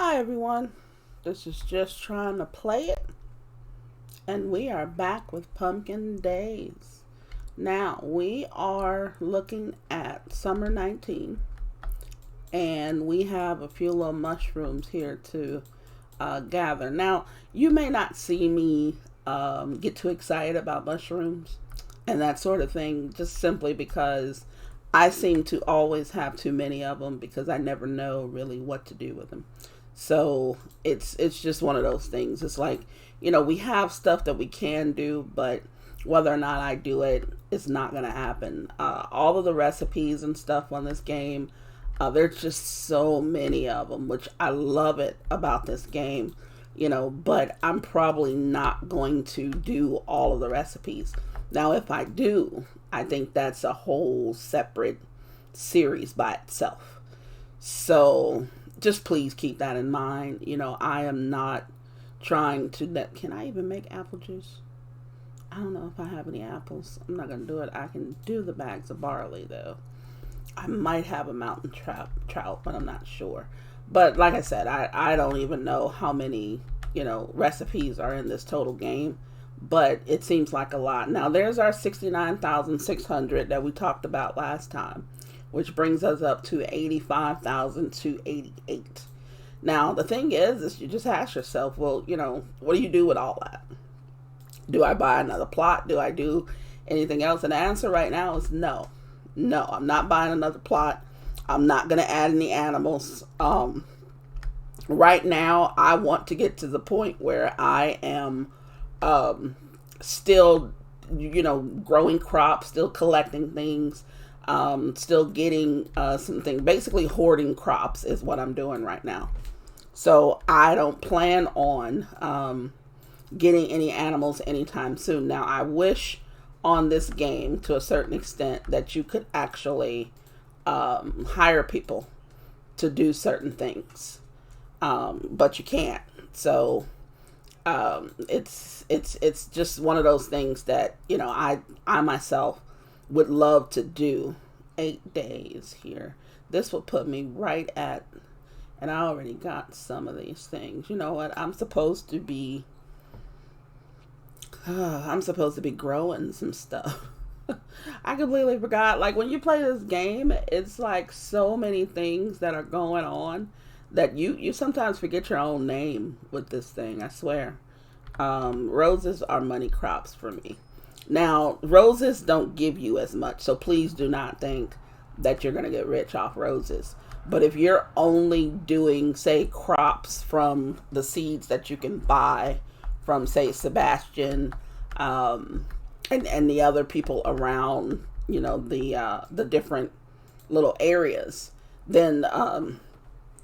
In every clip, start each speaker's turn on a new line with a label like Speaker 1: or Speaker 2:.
Speaker 1: Hi everyone, this is just trying to play it, and we are back with Pumpkin Days. Now we are looking at summer 19, and we have a few little mushrooms here to gather. Now you may not see me get too excited about mushrooms and that sort of thing, just simply because I seem to always have too many of them because I never know really what to do with them. So it's just one of those things. It's like, we have stuff that we can do, but whether or not I do it, it's not gonna happen. All of the recipes and stuff on this game, there's just so many of them, which I love it about this game. But I'm probably not going to do all of the recipes. Now, if I do, I think that's a whole separate series by itself. So just please keep that in mind. I am not trying to. Can I even make apple juice? I don't know if I have any apples. I'm not going to do it. I can do the bags of barley, though. I might have a mountain trout, but I'm not sure. But like I said, I don't even know how many, recipes are in this total game. But it seems like a lot. Now, there's our 69,600 that we talked about last time, which brings us up to 85,288. Now, the thing is you just ask yourself, well, what do you do with all that? Do I buy another plot? Do I do anything else? And the answer right now is no. No, I'm not buying another plot. I'm not going to add any animals. Right now, I want to get to the point where I am still, growing crops, still collecting things, still getting some things. Basically, hoarding crops is what I'm doing right now. So I don't plan on getting any animals anytime soon. Now, I wish on this game, to a certain extent, that you could actually hire people to do certain things, but you can't. So it's just one of those things that I myself would love to do. 8 days here. This will put me right at, and I already got some of these things. You know what? I'm supposed to be growing some stuff. I completely forgot. Like, when you play this game, it's like so many things that are going on that you sometimes forget your own name with this thing, I swear. Roses are money crops for me. Now, roses don't give you as much, so please do not think that you're going to get rich off roses. But if you're only doing, say, crops from the seeds that you can buy from, say, Sebastian, and the other people around, the different little areas, then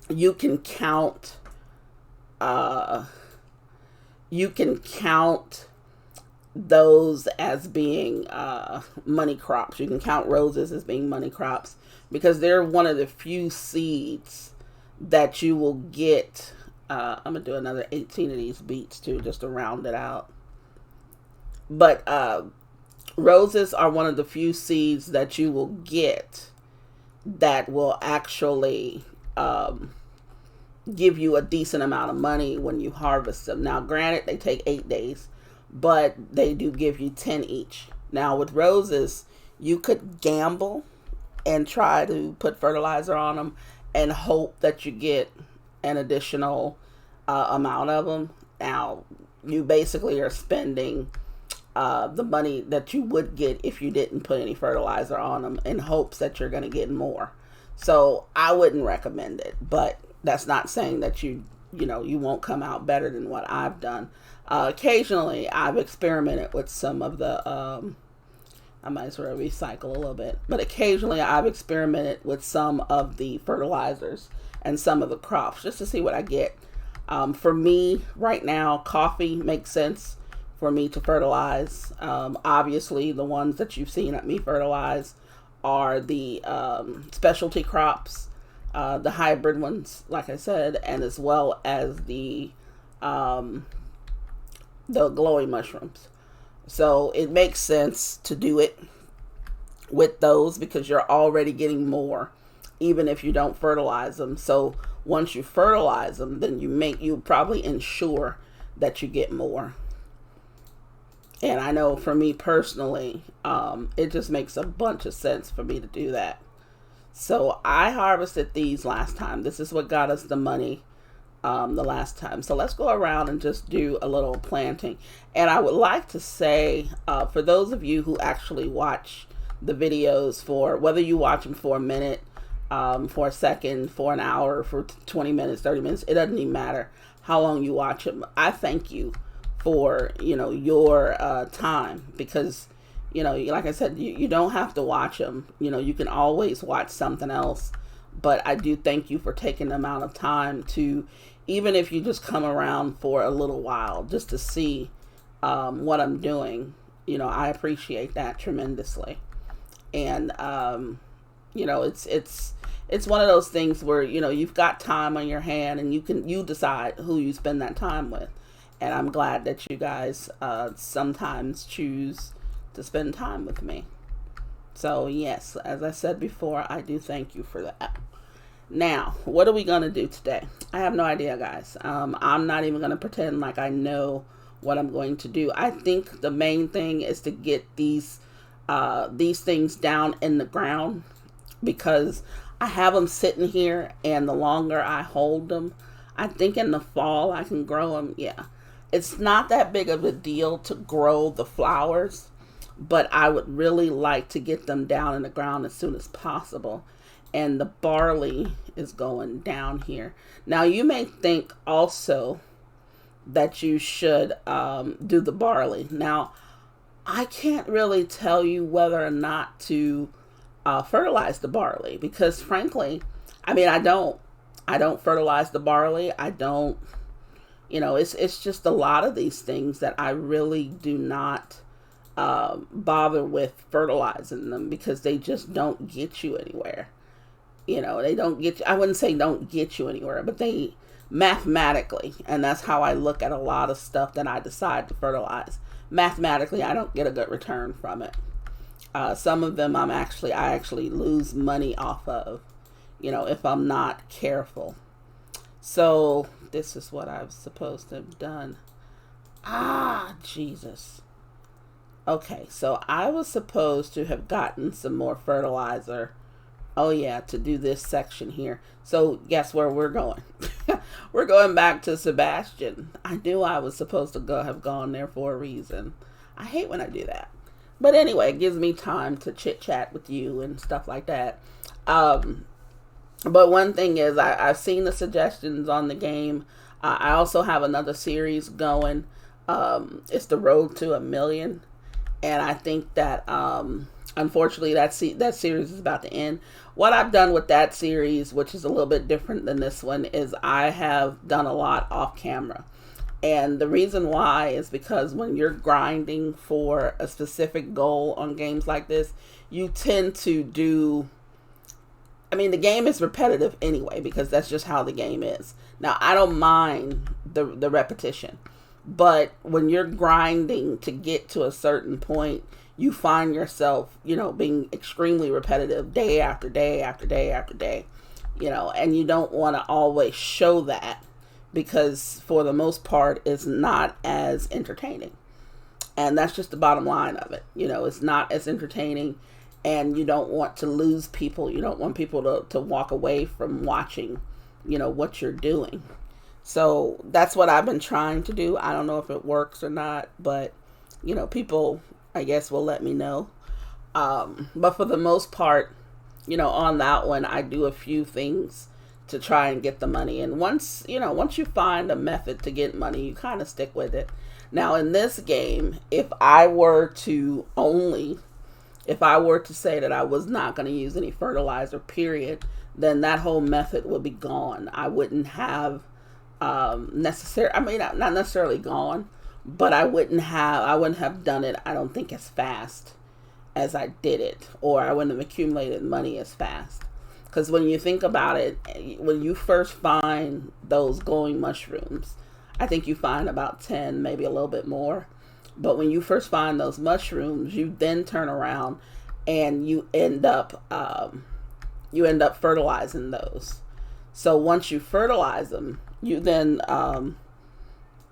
Speaker 1: you can count those as being money crops. You can count roses as being money crops because they're one of the few seeds that you will get. I'm gonna do another 18 of these beets too, just to round it out. But roses are one of the few seeds that you will get that will actually give you a decent amount of money when you harvest them. Now, granted, they take 8 days, but they do give you 10 each. Now, with roses, you could gamble and try to put fertilizer on them and hope that you get an additional amount of them. Now, you basically are spending the money that you would get if you didn't put any fertilizer on them in hopes that you're going to get more. So I wouldn't recommend it, but that's not saying that you won't come out better than what I've done. Occasionally, I've experimented with some of the, I might sort of recycle a little bit, but occasionally I've experimented with some of the fertilizers and some of the crops just to see what I get. For me, right now, coffee makes sense for me to fertilize. Obviously, the ones that you've seen me fertilize are the specialty crops, the hybrid ones, like I said, and as well as the glowing mushrooms. So it makes sense to do it with those because you're already getting more, even if you don't fertilize them. So once you fertilize them, then you probably ensure that you get more. And I know for me personally, it just makes a bunch of sense for me to do that. So I harvested these last time. This is what got us the money the last time. So let's go around and just do a little planting. And I would like to say, for those of you who actually watch the videos, for whether you watch them for a minute, for a second, for an hour, for 20 minutes, 30 minutes, it doesn't even matter how long you watch them. I thank you for, your time, because, like I said, you don't have to watch them. You can always watch something else. But I do thank you for taking the amount of time to, even if you just come around for a little while, just to see what I'm doing. I appreciate that tremendously. And, it's one of those things where, you've got time on your hand, and you decide who you spend that time with. And I'm glad that you guys sometimes choose to spend time with me. So yes, as I said before, I do thank you for that. Now, what are we going to do today? I have no idea, guys. I'm not even going to pretend like I know what I'm going to do. I think the main thing is to get these things down in the ground, because I have them sitting here, and the longer I hold them, I think in the fall I can grow them. Yeah, it's not that big of a deal to grow the flowers, but I would really like to get them down in the ground as soon as possible. And the barley is going down here. Now, you may think also that you should do the barley. Now, I can't really tell you whether or not to fertilize the barley, because frankly, I mean, I don't fertilize the barley. I don't, it's just a lot of these things that I really do not bother with fertilizing them, because they just don't get you anywhere. They don't get you, I wouldn't say don't get you anywhere, but they mathematically, and that's how I look at a lot of stuff that I decide to fertilize. Mathematically, I don't get a good return from it. Some of them I actually lose money off of, if I'm not careful. So this is what I was supposed to have done. Jesus. Okay, so I was supposed to have gotten some more fertilizer. Oh yeah, to do this section here. So guess where we're going? We're going back to Sebastian. I knew I was supposed to have gone there for a reason. I hate when I do that. But anyway, it gives me time to chit chat with you and stuff like that. But one thing is, I've seen the suggestions on the game. I also have another series going. It's the Road to 1,000,000. And I think that, unfortunately, that series is about to end. What I've done with that series, which is a little bit different than this one, is I have done a lot off camera. And the reason why is because when you're grinding for a specific goal on games like this, you tend to do, I mean, the game is repetitive anyway, because that's just how the game is. Now, I don't mind the repetition, but when you're grinding to get to a certain point, you find yourself, being extremely repetitive day after day after day after day, and you don't want to always show that, because for the most part, it's not as entertaining. And that's just the bottom line of it. It's not as entertaining, and you don't want to lose people. You don't want people to walk away from watching, what you're doing. So that's what I've been trying to do. I don't know if it works or not, but, people, I guess, will let me know. But for the most part, on that one, I do a few things to try and get the money. And once you find a method to get money, you kind of stick with it. Now, in this game, if I were to say that I was not going to use any fertilizer, period, then that whole method would be gone. I wouldn't have not necessarily gone, but I wouldn't have done it, I don't think, as fast as I did it, or I wouldn't have accumulated money as fast. Because when you think about it, when you first find those glowing mushrooms, I think you find about 10, maybe a little bit more. But when you first find those mushrooms, you then turn around and you end up fertilizing those. So once you fertilize them, you then,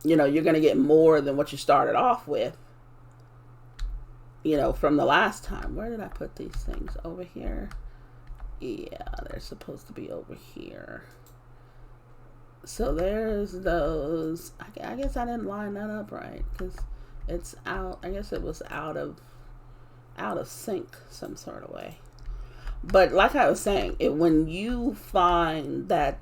Speaker 1: you're going to get more than what you started off with, from the last time. Where did I put these things? Over here? Yeah, they're supposed to be over here. So there's those. I guess I didn't line that up right because it's out. I guess it was out of sync some sort of way. But like I was saying, when you find that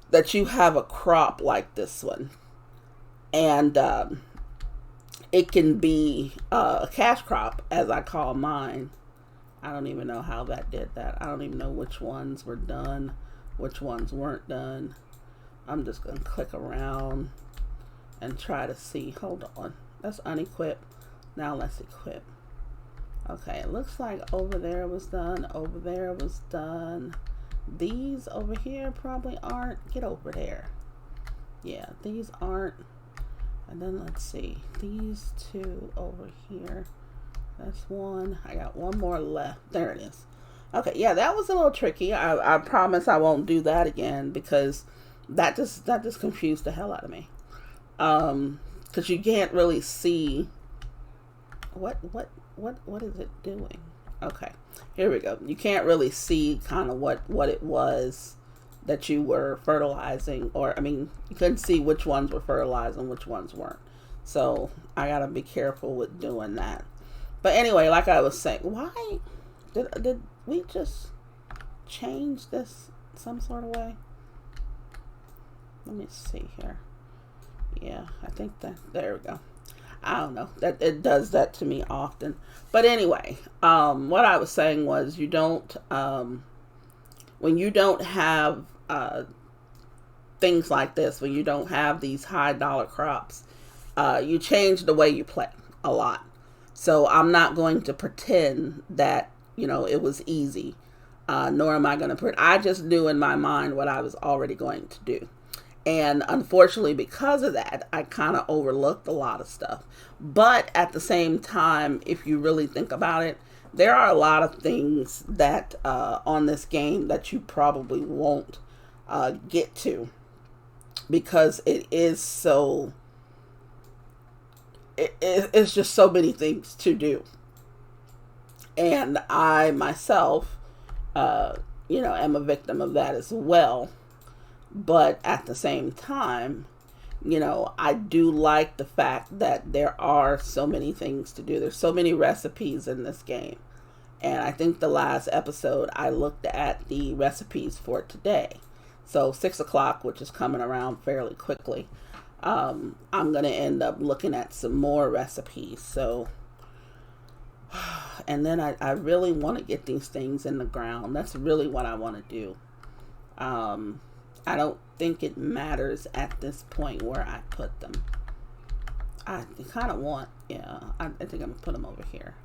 Speaker 1: that you have a crop like this one, and it can be a cash crop, as I call mine. I don't even know how that did that. I don't even know which ones were done, which ones weren't done. I'm just going to click around and try to see. Hold on. Let's unequip. Now let's equip. Okay, it looks like over there was done. Over there was done. These over here probably aren't. Get over there. Yeah, these aren't. And then let's see. These two over here. That's one. I got one more left. There it is. Okay, yeah, that was a little tricky. I promise I won't do that again because that just confused the hell out of me. Because you can't really see what is it doing. Okay, here we go. You can't really see kind of what it was that you were fertilizing, or you couldn't see which ones were fertilized and which ones weren't. So I gotta be careful with doing that. But anyway, like I was saying, why did we just change this some sort of way? Let me see here. Yeah, I think there we go. I don't know, that it does that to me often. But anyway, what I was saying was you don't, when you don't have things like this, when you don't have these high dollar crops, you change the way you play a lot. So I'm not going to pretend that, it was easy, nor am I going to I just knew in my mind what I was already going to do. And unfortunately, because of that, I kind of overlooked a lot of stuff. But at the same time, if you really think about it, there are a lot of things that on this game that you probably won't get to because it is so... It's just so many things to do. And I myself, am a victim of that as well. But at the same time, I do like the fact that there are so many things to do. There's so many recipes in this game. And I think the last episode, I looked at the recipes for today. So 6 o'clock, which is coming around fairly quickly, I'm going to end up looking at some more recipes. So, and then I really want to get these things in the ground. That's really what I want to do. I don't think it matters at this point where I put them. I kind of want, I think I'm going to put them over here.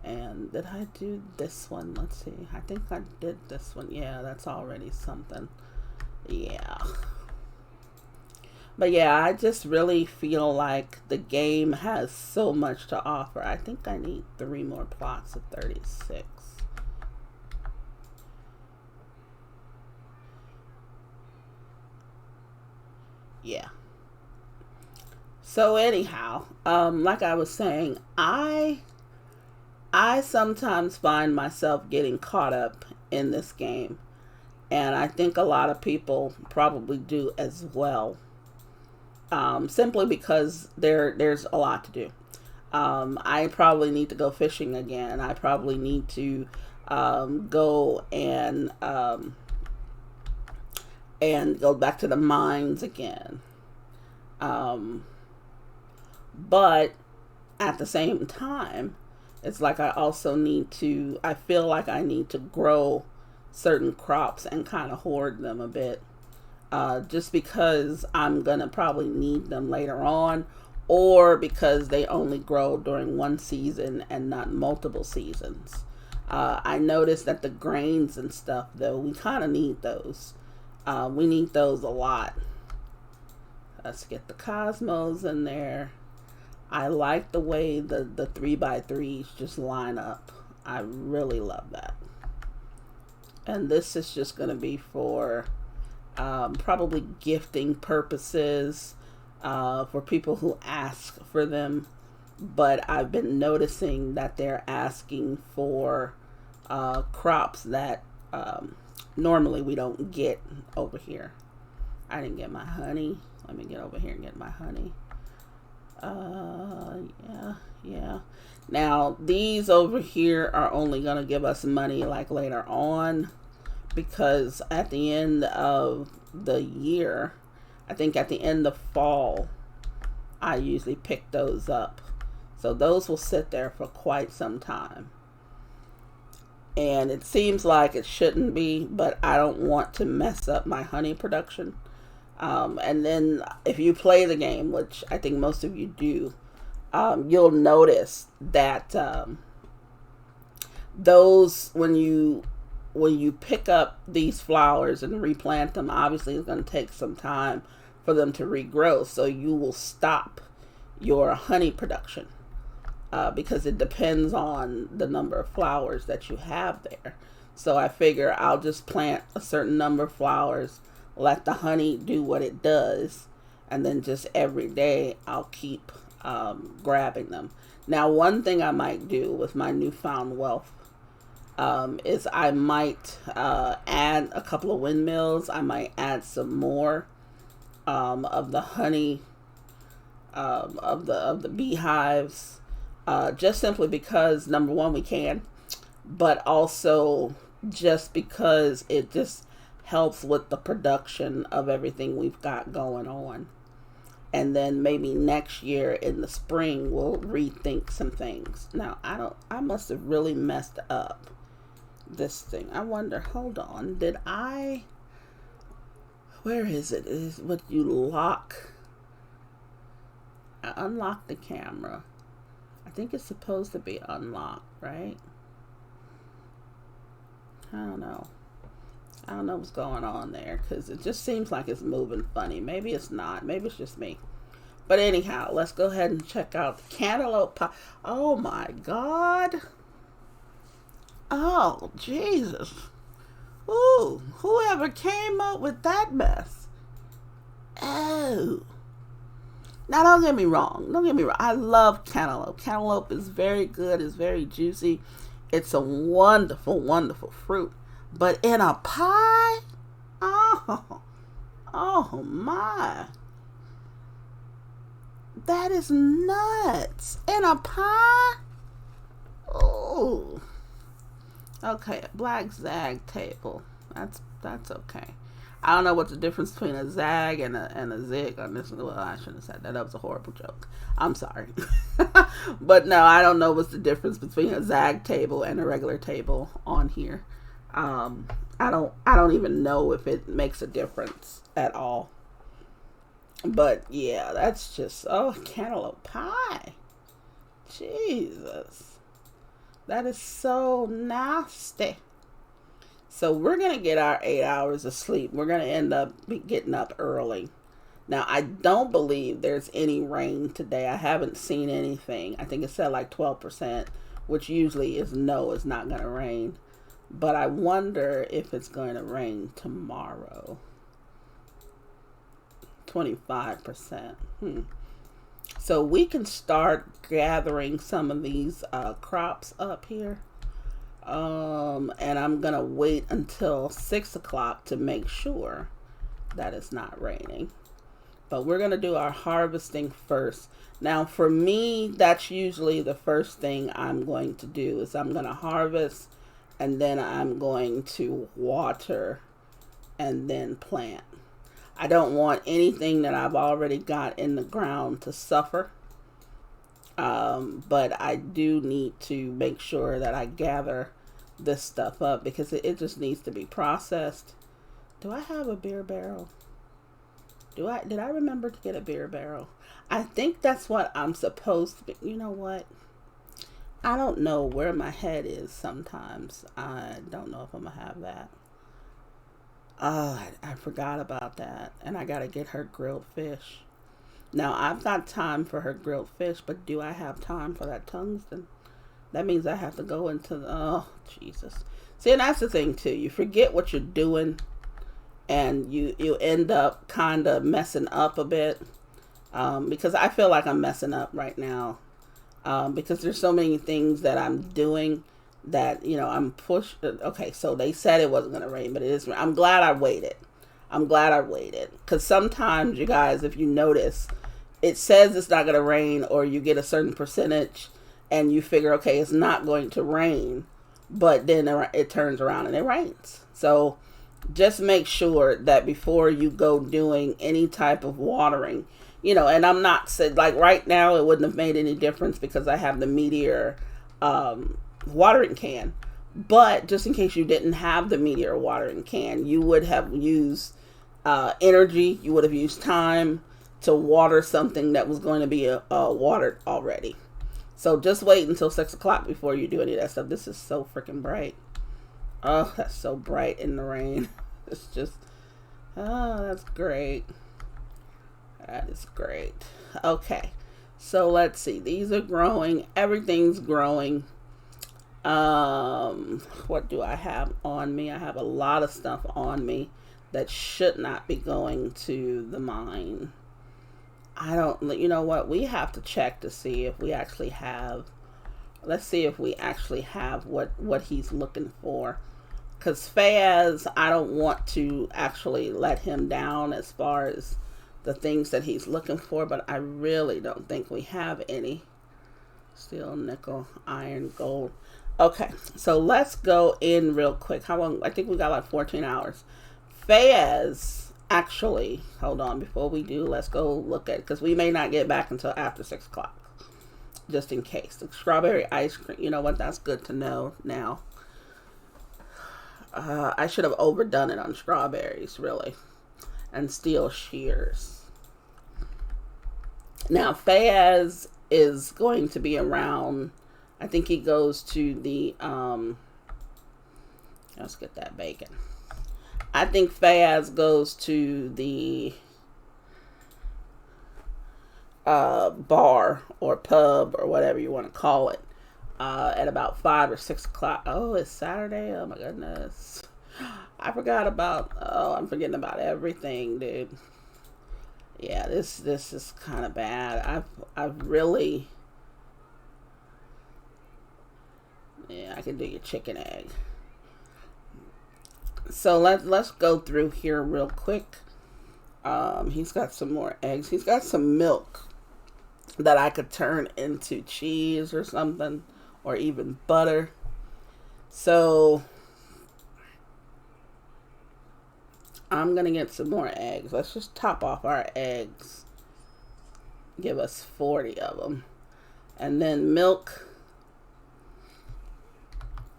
Speaker 1: And did I do this one? Let's see. I think I did this one. Yeah, that's already something. Yeah. But yeah, I just really feel like the game has so much to offer. I think I need 3 more plots of 36. Yeah. So anyhow, like I was saying, I sometimes find myself getting caught up in this game, and I think a lot of people probably do as well. Simply because there's a lot to do. I probably need to go fishing again. I probably need to go and go back to the mines again. But at the same time, it's like I feel like I need to grow certain crops and kind of hoard them a bit. Just because I'm going to probably need them later on, or because they only grow during one season and not multiple seasons. I noticed that the grains and stuff, though, we kind of need those. We need those a lot. Let's get the cosmos in there. I like the way the 3x3s just line up. I really love that. And this is just going to be for probably gifting purposes for people who ask for them. But I've been noticing that they're asking for crops that normally we don't get over here. I didn't get my honey. Let me get over here and get my honey. Yeah. Now, these over here are only going to give us money like later on, because at the end of the year, I think at the end of fall, I usually pick those up. So those will sit there for quite some time. And it seems like it shouldn't be, but I don't want to mess up my honey production. And then if you play the game, which I think most of you do, you'll notice that those when you pick up these flowers and replant them, obviously it's going to take some time for them to regrow. So you will stop your honey production because it depends on the number of flowers that you have there. So I figure I'll just plant a certain number of flowers, let the honey do what it does, and then just every day I'll keep grabbing them. Now, one thing I might do with my newfound wealth is I might add a couple of windmills. I might add some more of the honey of the beehives, just simply because, number one, we can, but also just because it just helps with the production of everything we've got going on. And then maybe next year in the spring we'll rethink some things. Now, I must have really messed up this thing. I wonder, hold on, where is it? Is what you lock? I unlocked the camera. I think it's supposed to be unlocked, right? I don't know what's going on there, because it just seems like it's moving funny. Maybe it's not. Maybe it's just me. But anyhow, let's go ahead and check out the cantaloupe pie. Oh my God. Oh, Jesus. Ooh, whoever came up with that mess. Oh. Now, don't get me wrong. I love cantaloupe. Cantaloupe is very good. It's very juicy. It's a wonderful, wonderful fruit. But in a pie? Oh my. That is nuts. In a pie? Oh. Okay, a black zag table. That's okay. I don't know what's the difference between a zag and a zig on this. Well, I shouldn't have said that. That was a horrible joke. I'm sorry. But no, I don't know what's the difference between a zag table and a regular table on here. I don't even know if it makes a difference at all. But yeah, that's just, cantaloupe pie. Jesus. That is so nasty. So we're going to get our 8 hours of sleep. We're going to end up getting up early. Now, I don't believe there's any rain today. I haven't seen anything. I think it said like 12%, which usually is no, it's not going to rain. But I wonder if it's going to rain tomorrow. 25%. So we can start gathering some of these crops up here. And I'm going to wait until 6 o'clock to make sure that it's not raining. But we're going to do our harvesting first. Now, for me, that's usually the first thing I'm going to do is I'm going to harvest, and then I'm going to water and then plant. I don't want anything that I've already got in the ground to suffer. But I do need to make sure that I gather this stuff up because it just needs to be processed. Do I have a beer barrel? Did I remember to get a beer barrel? I think that's what I'm supposed to be. You know what? I don't know where my head is sometimes. I don't know if I'm going to have that. I forgot about that. And I got to get her grilled fish. Now, I've got time for her grilled fish, but do I have time for that tungsten? That means I have to go into the, oh, Jesus. See, and that's the thing, too. You forget what you're doing, and you end up kind of messing up a bit. Because I feel like I'm messing up right now. Because there's so many things that I'm doing that, I'm pushed. Okay, so they said it wasn't going to rain, but it is. I'm glad I waited. Because sometimes, you guys, if you notice, it says it's not going to rain, or you get a certain percentage and you figure, okay, it's not going to rain, but then it turns around and it rains. So just make sure that before you go doing any type of watering, and I'm not said like right now, it wouldn't have made any difference because I have the Meteor watering can. But just in case you didn't have the Meteor watering can, you would have used energy, you would have used time to water something that was going to be watered already. So just wait until 6 o'clock before you do any of that stuff. This is so freaking bright. Oh, that's so bright in the rain. It's just, oh, that's great. That is great. Okay, so let's see. These are growing. Everything's growing. What do I have on me? I have a lot of stuff on me that should not be going to the mine. You know what? We have to check to see if we actually have, let's see if we actually have what he's looking for. Because Fayaz, I don't want to actually let him down as far as the things that he's looking for, but I really don't think we have any. Steel, nickel, iron, gold. Okay, so let's go in real quick. How long? I think we got like 14 hours. Fayaz, actually, hold on. Before we do, let's go look at it, because we may not get back until after 6 o'clock. Just in case. The strawberry ice cream, you know what? That's good to know now. I should have overdone it on strawberries, really. And steel shears. Now, Fayaz is going to be around. I think he goes to the, let's get that bacon. I think Fayaz goes to the bar or pub or whatever you want to call it at about 5 or 6 o'clock. Oh, it's Saturday. Oh my goodness. I'm forgetting about everything, dude. Yeah, this is kind of bad. I've really, yeah, I can do your chicken egg. So let's go through here real quick. He's got some more eggs. He's got some milk that I could turn into cheese or something, or even butter. So I'm gonna get some more eggs. Let's just top off our eggs. Give us 40 of them. And then milk.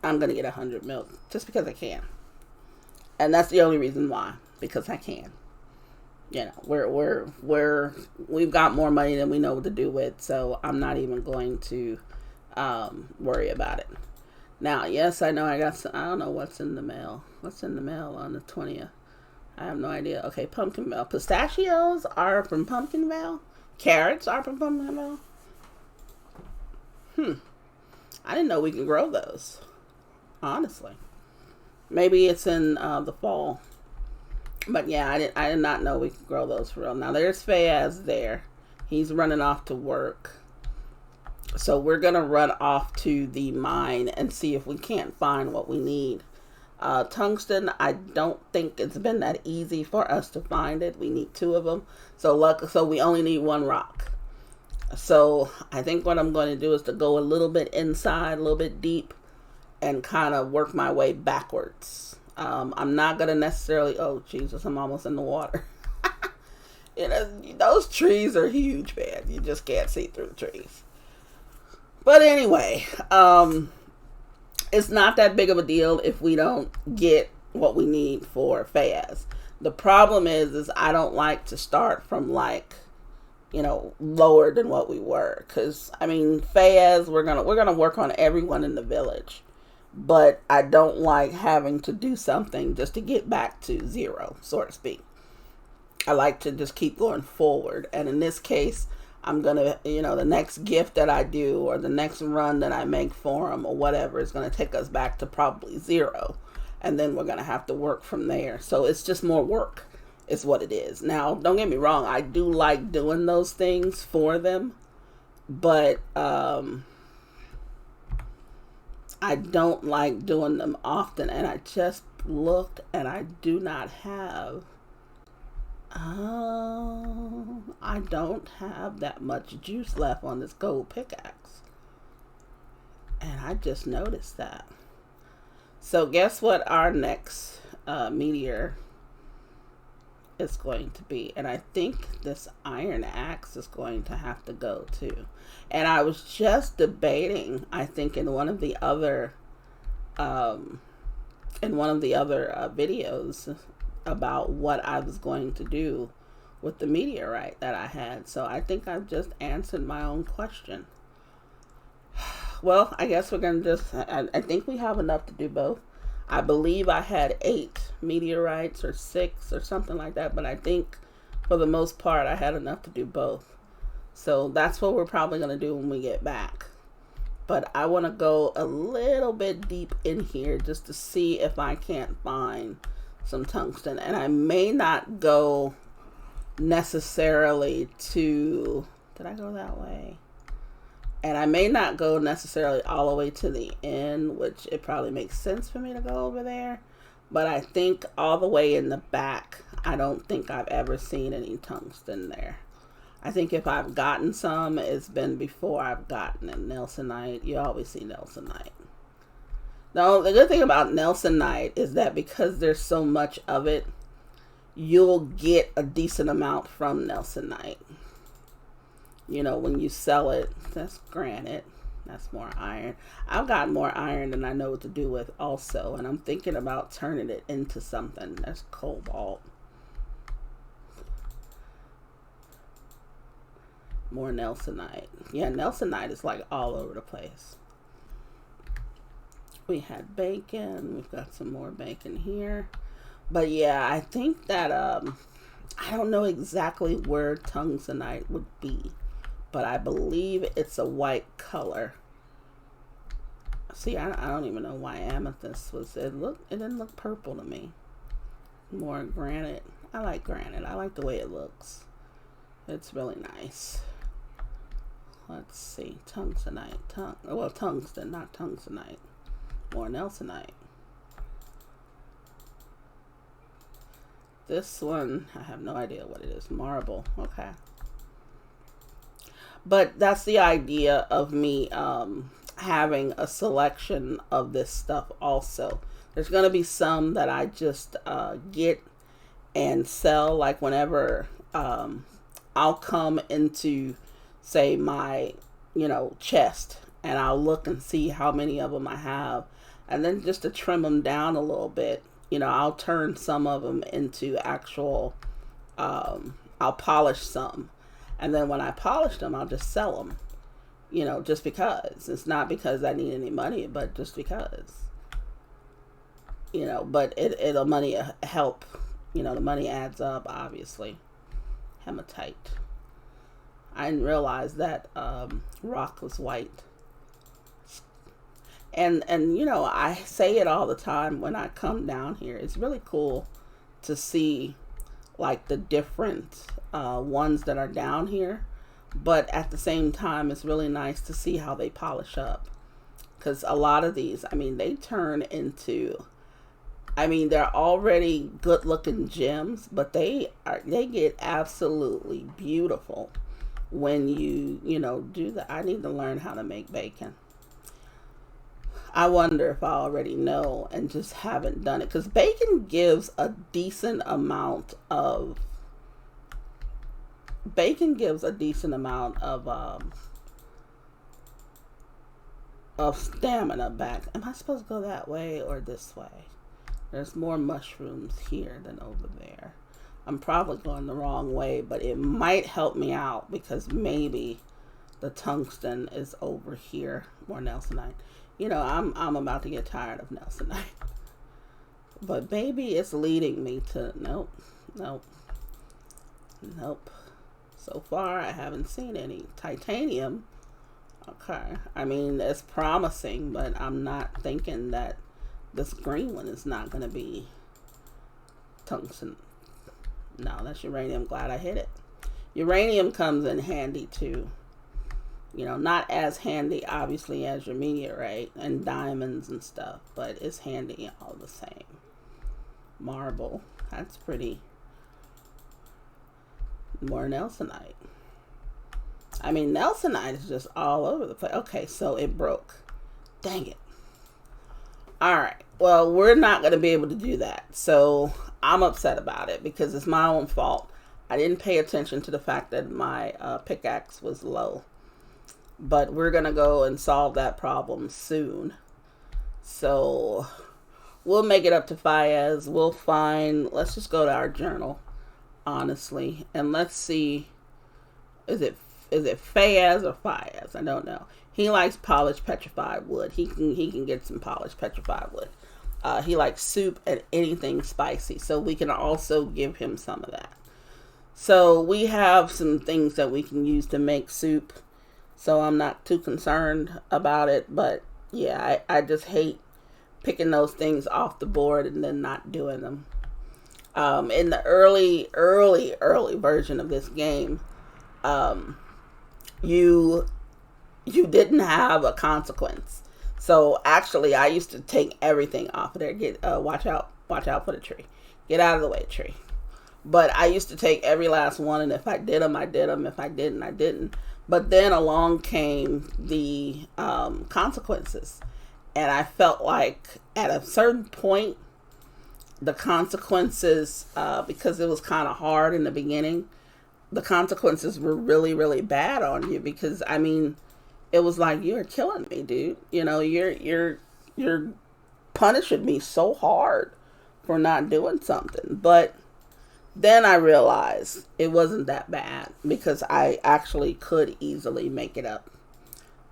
Speaker 1: I'm gonna get 100 milk just because I can. And that's the only reason why, because I can. We've got more money than we know what to do with, so I'm not even going to worry about it. Now, yes, I know I don't know what's in the mail. What's in the mail on the 20th? I have no idea. Okay, Pumpkinville. Pistachios are from Pumpkinville. Carrots are from Pumpkinville. I didn't know we could grow those. Honestly. Maybe it's in the fall. But yeah, I did not know we could grow those for real. Now there's Fayaz there. He's running off to work. So we're going to run off to the mine and see if we can't find what we need. Tungsten, I don't think it's been that easy for us to find it. We need 2 of them. So we only need 1 rock. So I think what I'm going to do is to go a little bit inside, a little bit deep, and kind of work my way backwards. I'm not going to necessarily, oh Jesus, I'm almost in the water. Those trees are huge, man. You just can't see through the trees. But anyway, it's not that big of a deal if we don't get what we need for Fayaz. The problem is I don't like to start from lower than what we were. Because, Fayaz, we're gonna work on everyone in the village. But I don't like having to do something just to get back to 0, so to speak. I like to just keep going forward. And in this case, I'm going to, the next gift that I do or the next run that I make for them or whatever is going to take us back to probably zero. And then we're going to have to work from there. So it's just more work is what it is. Now, don't get me wrong. I do like doing those things for them. But I don't like doing them often. And I just looked and I do not have... I don't have that much juice left on this gold pickaxe. And I just noticed that. So guess what our next meteor is going to be. And I think this iron axe is going to have to go too. And I was just debating, I think in one of the other videos about what I was going to do with the meteorite that I had. So I think I've just answered my own question. Well, I guess we're going to just, I think we have enough to do both. I believe I had 8 meteorites or 6 or something like that, but I think for the most part I had enough to do both. So that's what we're probably going to do when we get back. But I want to go a little bit deep in here just to see if I can't find some tungsten. And I may not go necessarily to... Did I go that way? And I may not go necessarily all the way to the end, which it probably makes sense for me to go over there. But I think all the way in the back, I don't think I've ever seen any tungsten there. I think if I've gotten some, it's been before I've gotten a Nelsonite. You always see Nelsonite. Now, the good thing about Nelsonite is that because there's so much of it, you'll get a decent amount from Nelsonite. When you sell it, that's granite. That's more iron. I've got more iron than I know what to do with also. And I'm thinking about turning it into something. That's cobalt. More Nelsonite. Yeah, Nelsonite is like all over the place. We had bacon. We've got some more bacon here. But yeah, I think that, I don't know exactly where tungsonite would be. But I believe it's a white color. See, I don't even know why amethyst was it. It didn't look purple to me. More granite. I like granite. I like the way it looks. It's really nice. Let's see. Tungsonite. Well, tungsten, not tungsonite. More Nelsonite. This one, I have no idea what it is. Marble. Okay. But that's the idea of me having a selection of this stuff also. There's going to be some that I just get and sell. Like whenever I'll come into, say, my, chest. And I'll look and see how many of them I have. And then just to trim them down a little bit, I'll turn some of them into actual, I'll polish some. And then when I polish them, I'll just sell them, just because. It's not because I need any money, but just because. But it'll money help. The money adds up, obviously. Hematite. I didn't realize that rock was white. And I say it all the time when I come down here. It's really cool to see like the different ones that are down here, but at the same time it's really nice to see how they polish up, because a lot of these, they turn into, they're already good looking gems, but they get absolutely beautiful when you do that. I need to learn how to make bacon. I wonder if I already know and just haven't done it, because bacon gives a decent amount of stamina back. Am I supposed to go that way or this way? There's more mushrooms here than over there. I'm probably going the wrong way, but it might help me out because maybe the tungsten is over here. More Nelsonite. I'm about to get tired of Nelsonite. But maybe it's leading me to... Nope. So far, I haven't seen any. Titanium. Okay. I mean, it's promising, but I'm not thinking that this green one is not going to be tungsten. No, that's uranium. Glad I hit it. Uranium comes in handy too. You know, not as handy, obviously, as your meteorite and diamonds and stuff, but it's handy all the same. Marble. That's pretty. More Nelsonite. I mean, Nelsonite is just all over the place. Okay, so it broke. Dang it. Alright, well, we're not going to be able to do that. So I'm upset about it because it's my own fault. I didn't pay attention to the fact that my pickaxe was low. But we're going to go and solve that problem soon. So we'll make it up to Fayez. We'll find, let's just go to our journal, honestly. And let's see, is it Fayez or Fayez? I don't know. He likes polished petrified wood. He can get some polished petrified wood. He likes soup and anything spicy. So we can also give him some of that. So we have some things that we can use to make soup. So I'm not too concerned about it. But yeah, I just hate picking those things off the board and then not doing them. In the early version of this game, you didn't have a consequence. So actually, I used to take everything off of there. Watch out for the tree. Get out of the way, tree. But I used to take every last one, and if I did them, I did them. If I didn't, I didn't. But then along came the consequences. And I felt like at a certain point, the consequences, because it was kind of hard in the beginning, the consequences were really, really bad on you. Because, I mean, it was like, you're killing me, dude. You know, you're punishing me so hard for not doing something. But then I realized it wasn't that bad because I actually could easily make it up.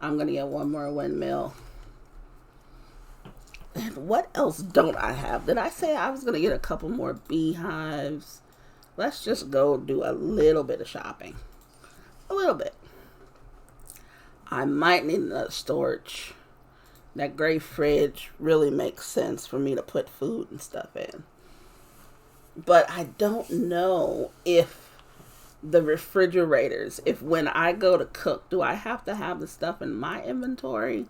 Speaker 1: I'm going to get one more windmill. And what else don't I have? Did I say I was going to get a couple more beehives? Let's just go do a little bit of shopping. A little bit. I might need another storage. That gray fridge really makes sense for me to put food and stuff in. But I don't know if the refrigerators, if when I go to cook, do I have to have the stuff in my inventory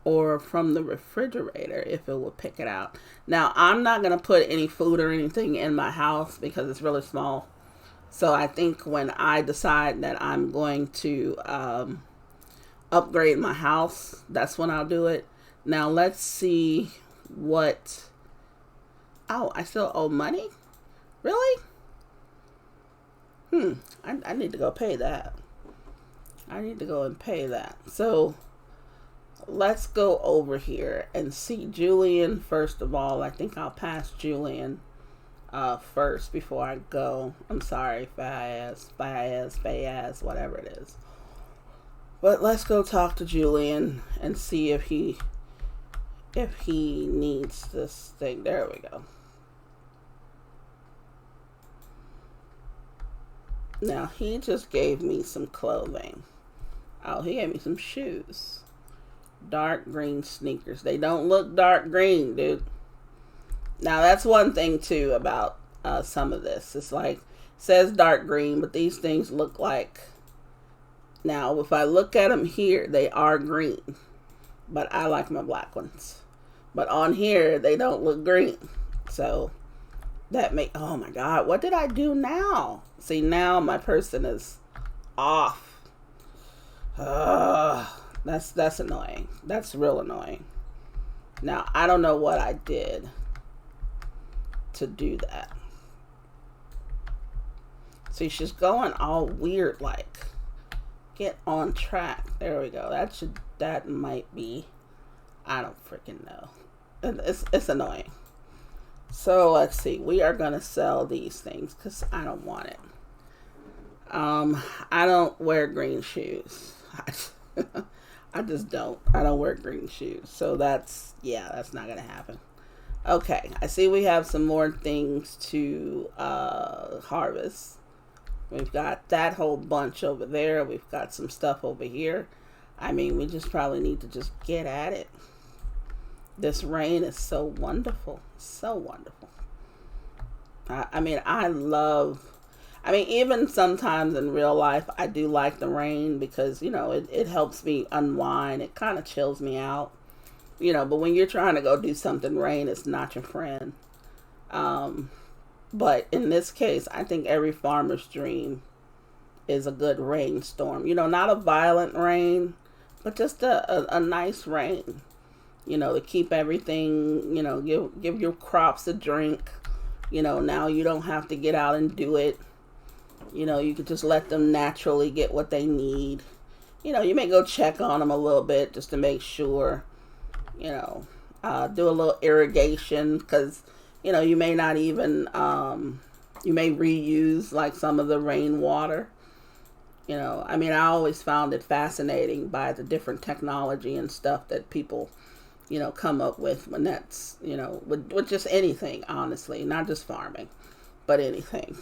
Speaker 1: or from the refrigerator if it will pick it out? Now, I'm not going to put any food or anything in my house because it's really small. So I think when I decide that I'm going to upgrade my house, that's when I'll do it. Now, let's see what... Oh, I still owe money? Really? I need to go pay that. I need to go and pay that. So, let's go over here and see Julian first of all. I think I'll pass Julian first before I go. I'm sorry, Fayez, whatever it is. But let's go talk to Julian and see if he needs this thing. There we go. Now, he just gave me some clothing. Oh, he gave me some shoes. Dark green sneakers. They don't look dark green, dude. Now, that's one thing, too, about some of this. It's like, it says dark green, but these things look like... Now, if I look at them here, they are green. But I like my black ones. But on here, they don't look green. So... oh my God, what did I do now? See, now my person is off. That's annoying. That's real annoying. Now, I don't know what I did to do that. See, she's going all weird, like, get on track. There we go. That might be, I don't freaking know. It's annoying. So let's see. We are going to sell these things because I don't want it. I don't wear green shoes. I just don't. I don't wear green shoes. So that's not going to happen. Okay. I see we have some more things to harvest. We've got that whole bunch over there. We've got some stuff over here. I mean, we just probably need to just get at it. This rain is so wonderful. So wonderful. I mean, even sometimes in real life, I do like the rain because, it helps me unwind. It kind of chills me out. But when you're trying to go do something, rain is not your friend. But in this case, I think every farmer's dream is a good rainstorm. Not a violent rain, but just a nice rain. To keep everything, give your crops a drink. Now you don't have to get out and do it. You could just let them naturally get what they need. You may go check on them a little bit just to make sure. Do a little irrigation because, you may not even, you may reuse like some of the rainwater. I always found it fascinating by the different technology and stuff that people, come up with when that's, with just anything, honestly, not just farming, but anything.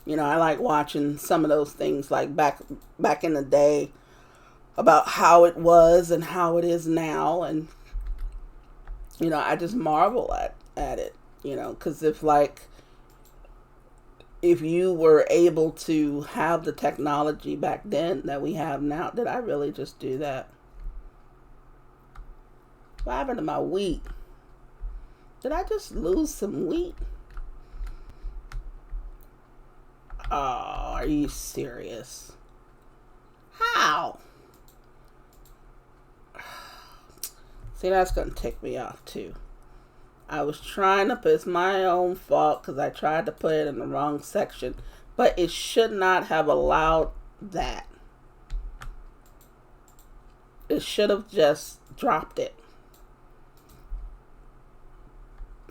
Speaker 1: I like watching some of those things like back in the day about how it was and how it is now. And, I just marvel at it, because if you were able to have the technology back then that we have now, did I really just do that? What happened to my wheat? Did I just lose some wheat? Oh, are you serious? How? See, that's going to tick me off too. I was trying to, it's my own fault because I tried to put it in the wrong section, but it should not have allowed that. It should have just dropped it.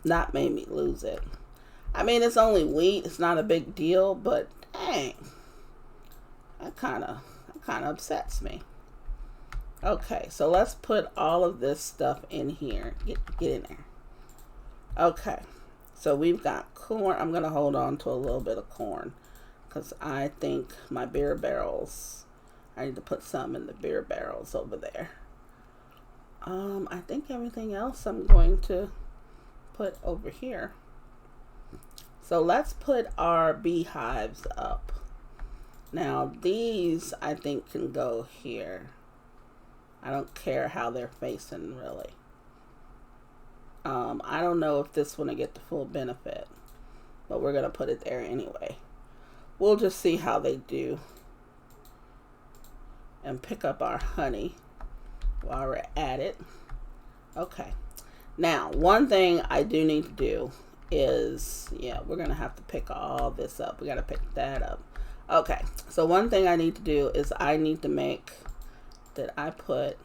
Speaker 1: Not made me lose it. It's only wheat. It's not a big deal, but dang. That kind of upsets me. Okay, so let's put all of this stuff in here. Get in there. Okay, so we've got corn. I'm going to hold on to a little bit of corn because I think my beer barrels, I need to put some in the beer barrels over there. I think everything else I'm going to put over here. So let's put our beehives up. Now these I think can go here. I don't care how they're facing really. I don't know if this one will get the full benefit, but we're going to put it there anyway. We'll just see how they do and pick up our honey while we're at it. Okay. Now, one thing I do need to do is, we're going to have to pick all this up. We got to pick that up. Okay. So one thing I need to do is I need to make that I put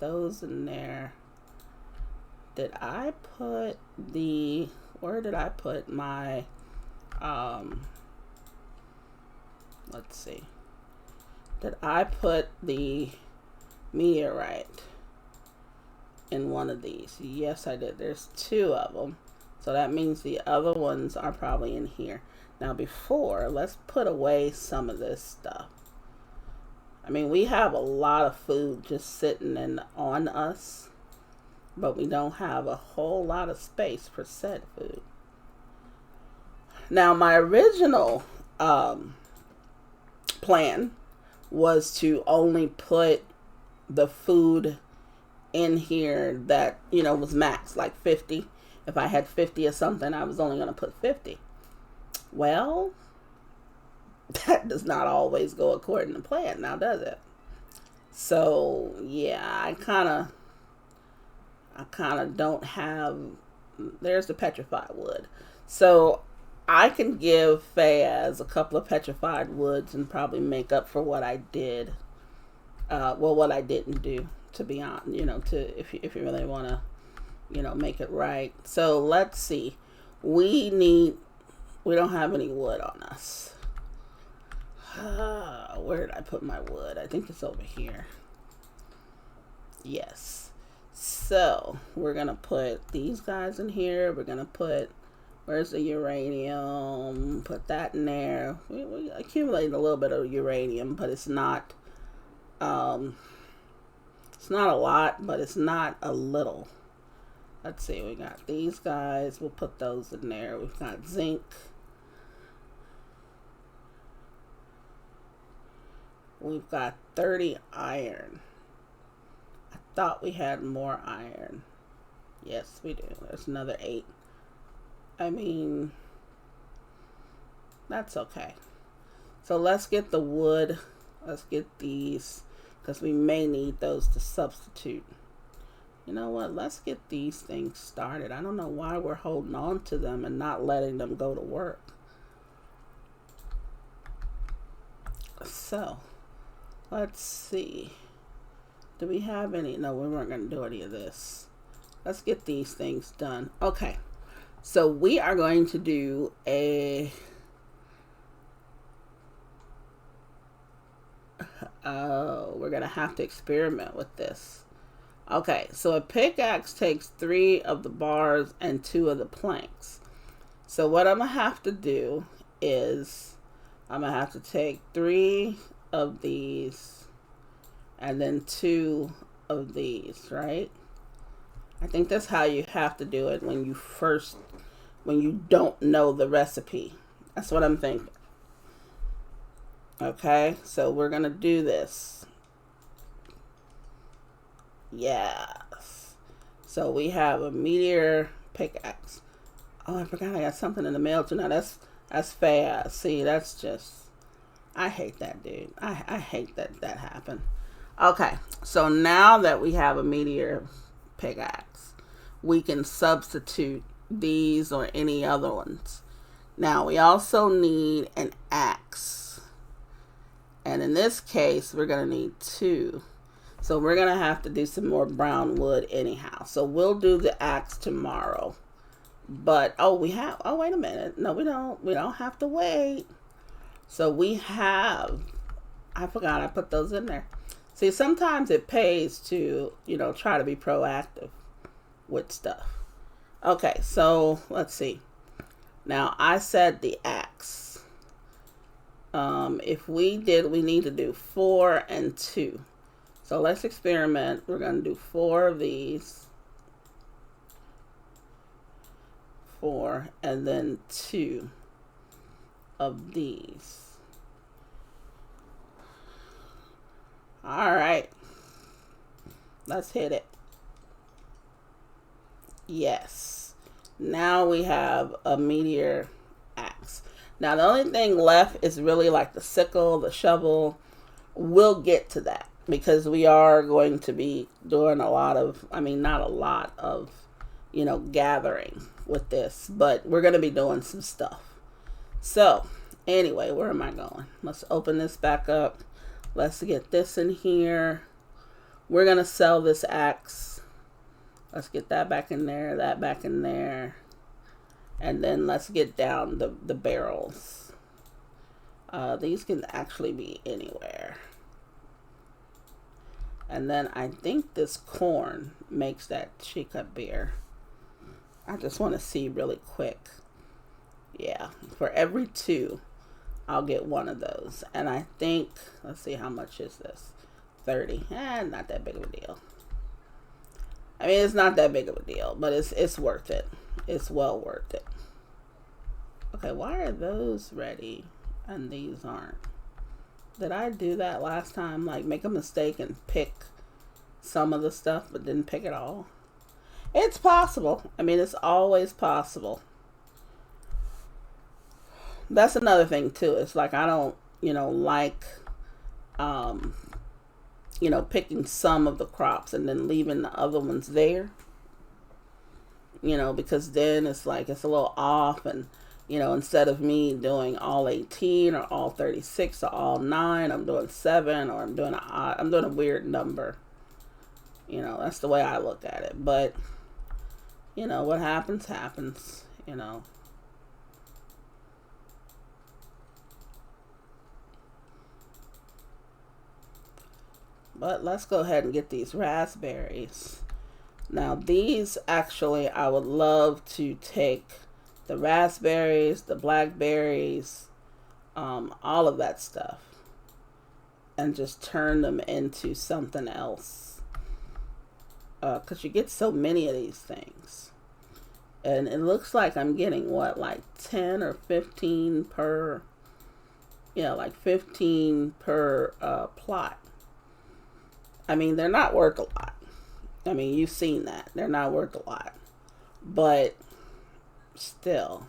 Speaker 1: those in there. Did I put where did I put my, let's see. Did I put the meteorite in one of these? Yes, I did. There's 2 of them. So that means the other ones are probably in here. Now let's put away some of this stuff. We have a lot of food just sitting on us, but we don't have a whole lot of space for said food. Now, my original plan was to only put the food in here that, was max, like 50. If I had 50 or something, I was only going to put 50. Well, that does not always go according to plan, now does it? So yeah, I kind of don't have. There's the petrified wood, so I can give Fayaz a couple of petrified woods and probably make up for what I did. What I didn't do, to be honest. If you really want to, make it right. So let's see. We don't have any wood on us. Where did I put my wood? I think it's over here. Yes. So we're going to put these guys in here. We're going to put, where's the uranium? Put that in there. We accumulated a little bit of uranium, but it's not a lot, but it's not a little. Let's see, we got these guys. We'll put those in there. We've got zinc. We've got 30 iron. I thought we had more iron. Yes, we do. There's another 8. I mean, that's okay. So let's get the wood. Let's get these, because we may need those to substitute. You know what? Let's get these things started. I don't know why we're holding on to them and not letting them go to work. So, let's see. Do we have any? No, we weren't going to do any of this. Let's get these things done. Okay. So, we are going to do a... Oh, we're going to have to experiment with this. Okay, so a pickaxe takes 3 of the bars and 2 of the planks. So what I'm going to have to do is I'm going to have to take 3 of these and then 2 of these, right? I think that's how you have to do it when you don't know the recipe. That's what I'm thinking. Okay, so we're going to do this. Yes. So we have a meteor pickaxe. Oh, I forgot I got something in the mail too. Now that's fast. See, that's just, I hate that, dude. I hate that happened. Okay, so now that we have a meteor pickaxe, we can substitute these or any other ones. Now we also need an axe. And in this case, we're going to need 2. So we're going to have to do some more brown wood anyhow. So we'll do the axe tomorrow. But, wait a minute. No, we don't. We don't have to wait. So we have, I forgot I put those in there. See, sometimes it pays to, try to be proactive with stuff. Okay, so let's see. Now, I said the axe. If we need to do 4 and 2. So let's experiment. We're going to do 4 of these. 4 and then 2 of these. All right. Let's hit it. Yes. Now we have a meteor axe. Now the only thing left is really like the sickle, the shovel. We'll get to that, because we are going to be doing a lot of, not a lot of, gathering with this, but we're going to be doing some stuff. So, anyway, where am I going? Let's open this back up. Let's get this in here. We're going to sell this axe. Let's get that back in there, that back in there. And then let's get down the barrels. These can actually be anywhere. And then I think this corn makes that chica beer. I just want to see really quick. Yeah, for every 2, I'll get 1 of those. And I think, let's see, how much is this? 30. Not that big of a deal. It's not that big of a deal, but it's worth it. It's well worth it. Okay, why are those ready and these aren't? Did I do that last time? Like, make a mistake and pick some of the stuff, but didn't pick it all? It's possible. It's always possible. That's another thing, too. It's like, I don't, like, picking some of the crops and then leaving the other ones there. Because then it's like, it's a little off, and instead of me doing all 18 or all 36 or all 9, I'm doing 7, or I'm doing a weird number. That's the way I look at it. But, what happens, happens, But let's go ahead and get these raspberries. Now these actually, I would love to take the raspberries, the blackberries, all of that stuff, and just turn them into something else. Because you get so many of these things. And it looks like I'm getting what, like 10 or 15 per, yeah, like 15 per plot. I mean, they're not worth a lot. I mean, you've seen that. They're not worth a lot. But still,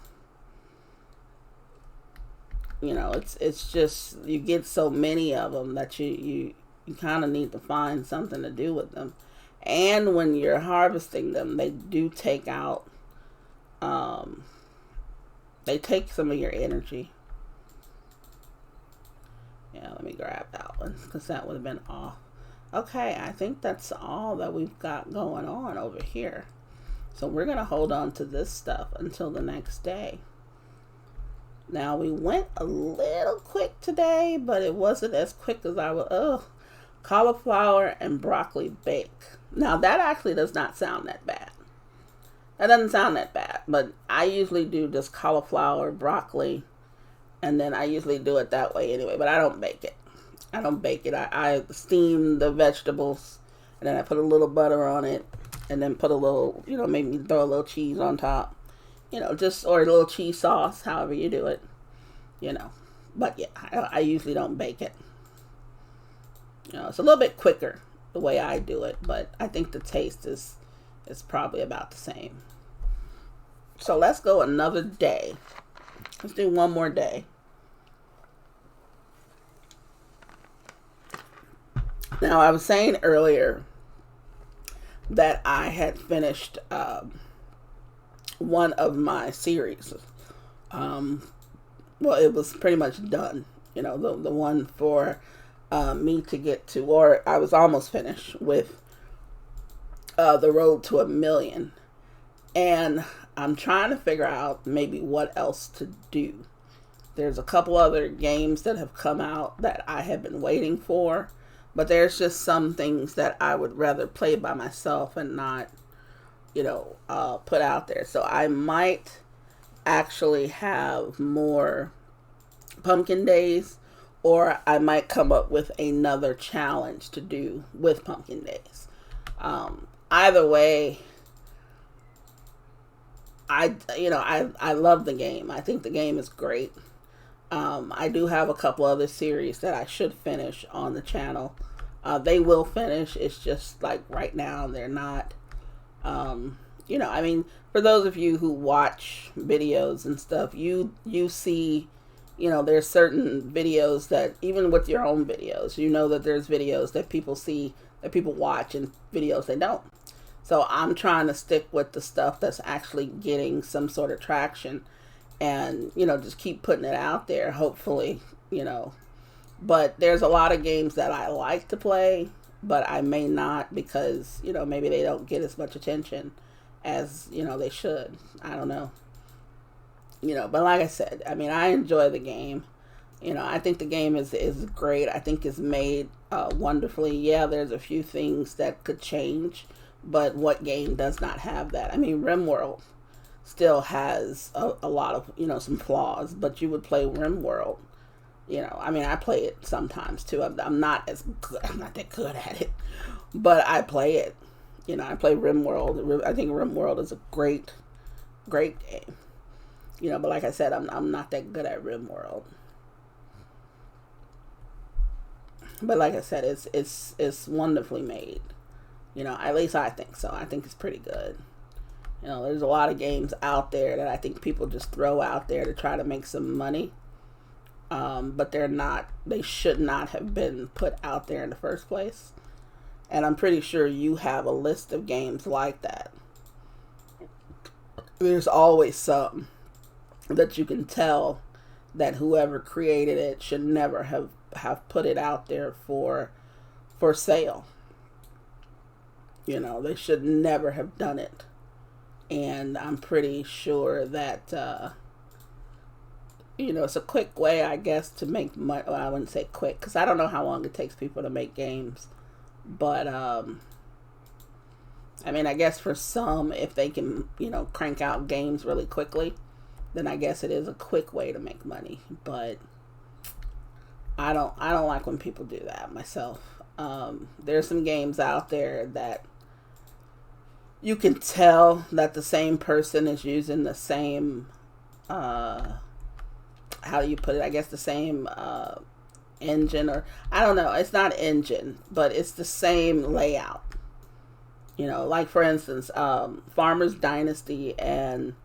Speaker 1: you know, it's just, you get so many of them that you kind of need to find something to do with them. And when you're harvesting them, they do take out, they take some of your energy. Yeah, let me grab that one because that would have been off. Okay, I think that's all that we've got going on over here. So we're going to hold on to this stuff until the next day. Now, we went a little quick today, but it wasn't as quick as I would. Cauliflower and broccoli bake. Now, that actually does not sound that bad. That doesn't sound that bad, but I usually do just cauliflower, broccoli, and then I usually do it that way anyway, but I don't bake it. I steam the vegetables, and then I put a little butter on it, and then put a little, maybe throw a little cheese on top, or a little cheese sauce, however you do it, But yeah, I usually don't bake it. It's a little bit quicker the way I do it, but I think the taste is probably about the same. So let's go another day. Let's do one more day. Now, I was saying earlier that I had finished one of my series. Well, it was pretty much done. The one for me to get to, or I was almost finished with the road to 1 million. And I'm trying to figure out maybe what else to do. There's a couple other games that have come out that I have been waiting for. But there's just some things that I would rather play by myself and not, put out there. So I might actually have more pumpkin days, or I might come up with another challenge to do with pumpkin days. Either way, I love the game. I think the game is great. I do have a couple other series that I should finish on the channel. They will finish. It's just like right now they're not. For those of you who watch videos and stuff, you see, there's certain videos that even with your own videos, that there's videos that people see, that people watch, and videos they don't. So I'm trying to stick with the stuff that's actually getting some sort of traction, and just keep putting it out there, hopefully. But there's a lot of games that I like to play, but I may not because maybe they don't get as much attention as they should. I don't know. But like I said, I enjoy the game. I think the game is great. I think it's made wonderfully. Yeah, there's a few things that could change, but what game does not have that? RimWorld still has a lot of, some flaws, but you would play RimWorld. I play it sometimes too. I'm not that good at it, but I play it. I play RimWorld. I think RimWorld is a great game. But like I said, I'm not that good at RimWorld. But like I said, it's wonderfully made. At least I think so. I think it's pretty good. There's a lot of games out there that I think people just throw out there to try to make some money. But they should not have been put out there in the first place. And I'm pretty sure you have a list of games like that. There's always some that you can tell that whoever created it should never have put it out there for sale. They should never have done it. And I'm pretty sure that it's a quick way, I guess, to make money. Well, I wouldn't say quick, because I don't know how long it takes people to make games. But, I mean, I guess for some, if they can, crank out games really quickly, then I guess it is a quick way to make money. But I don't like when people do that myself. There's some games out there that you can tell that the same person is using the same, how do you put it? I guess the same engine, or I don't know. It's not engine, but it's the same layout. Like for instance, Farmers Dynasty and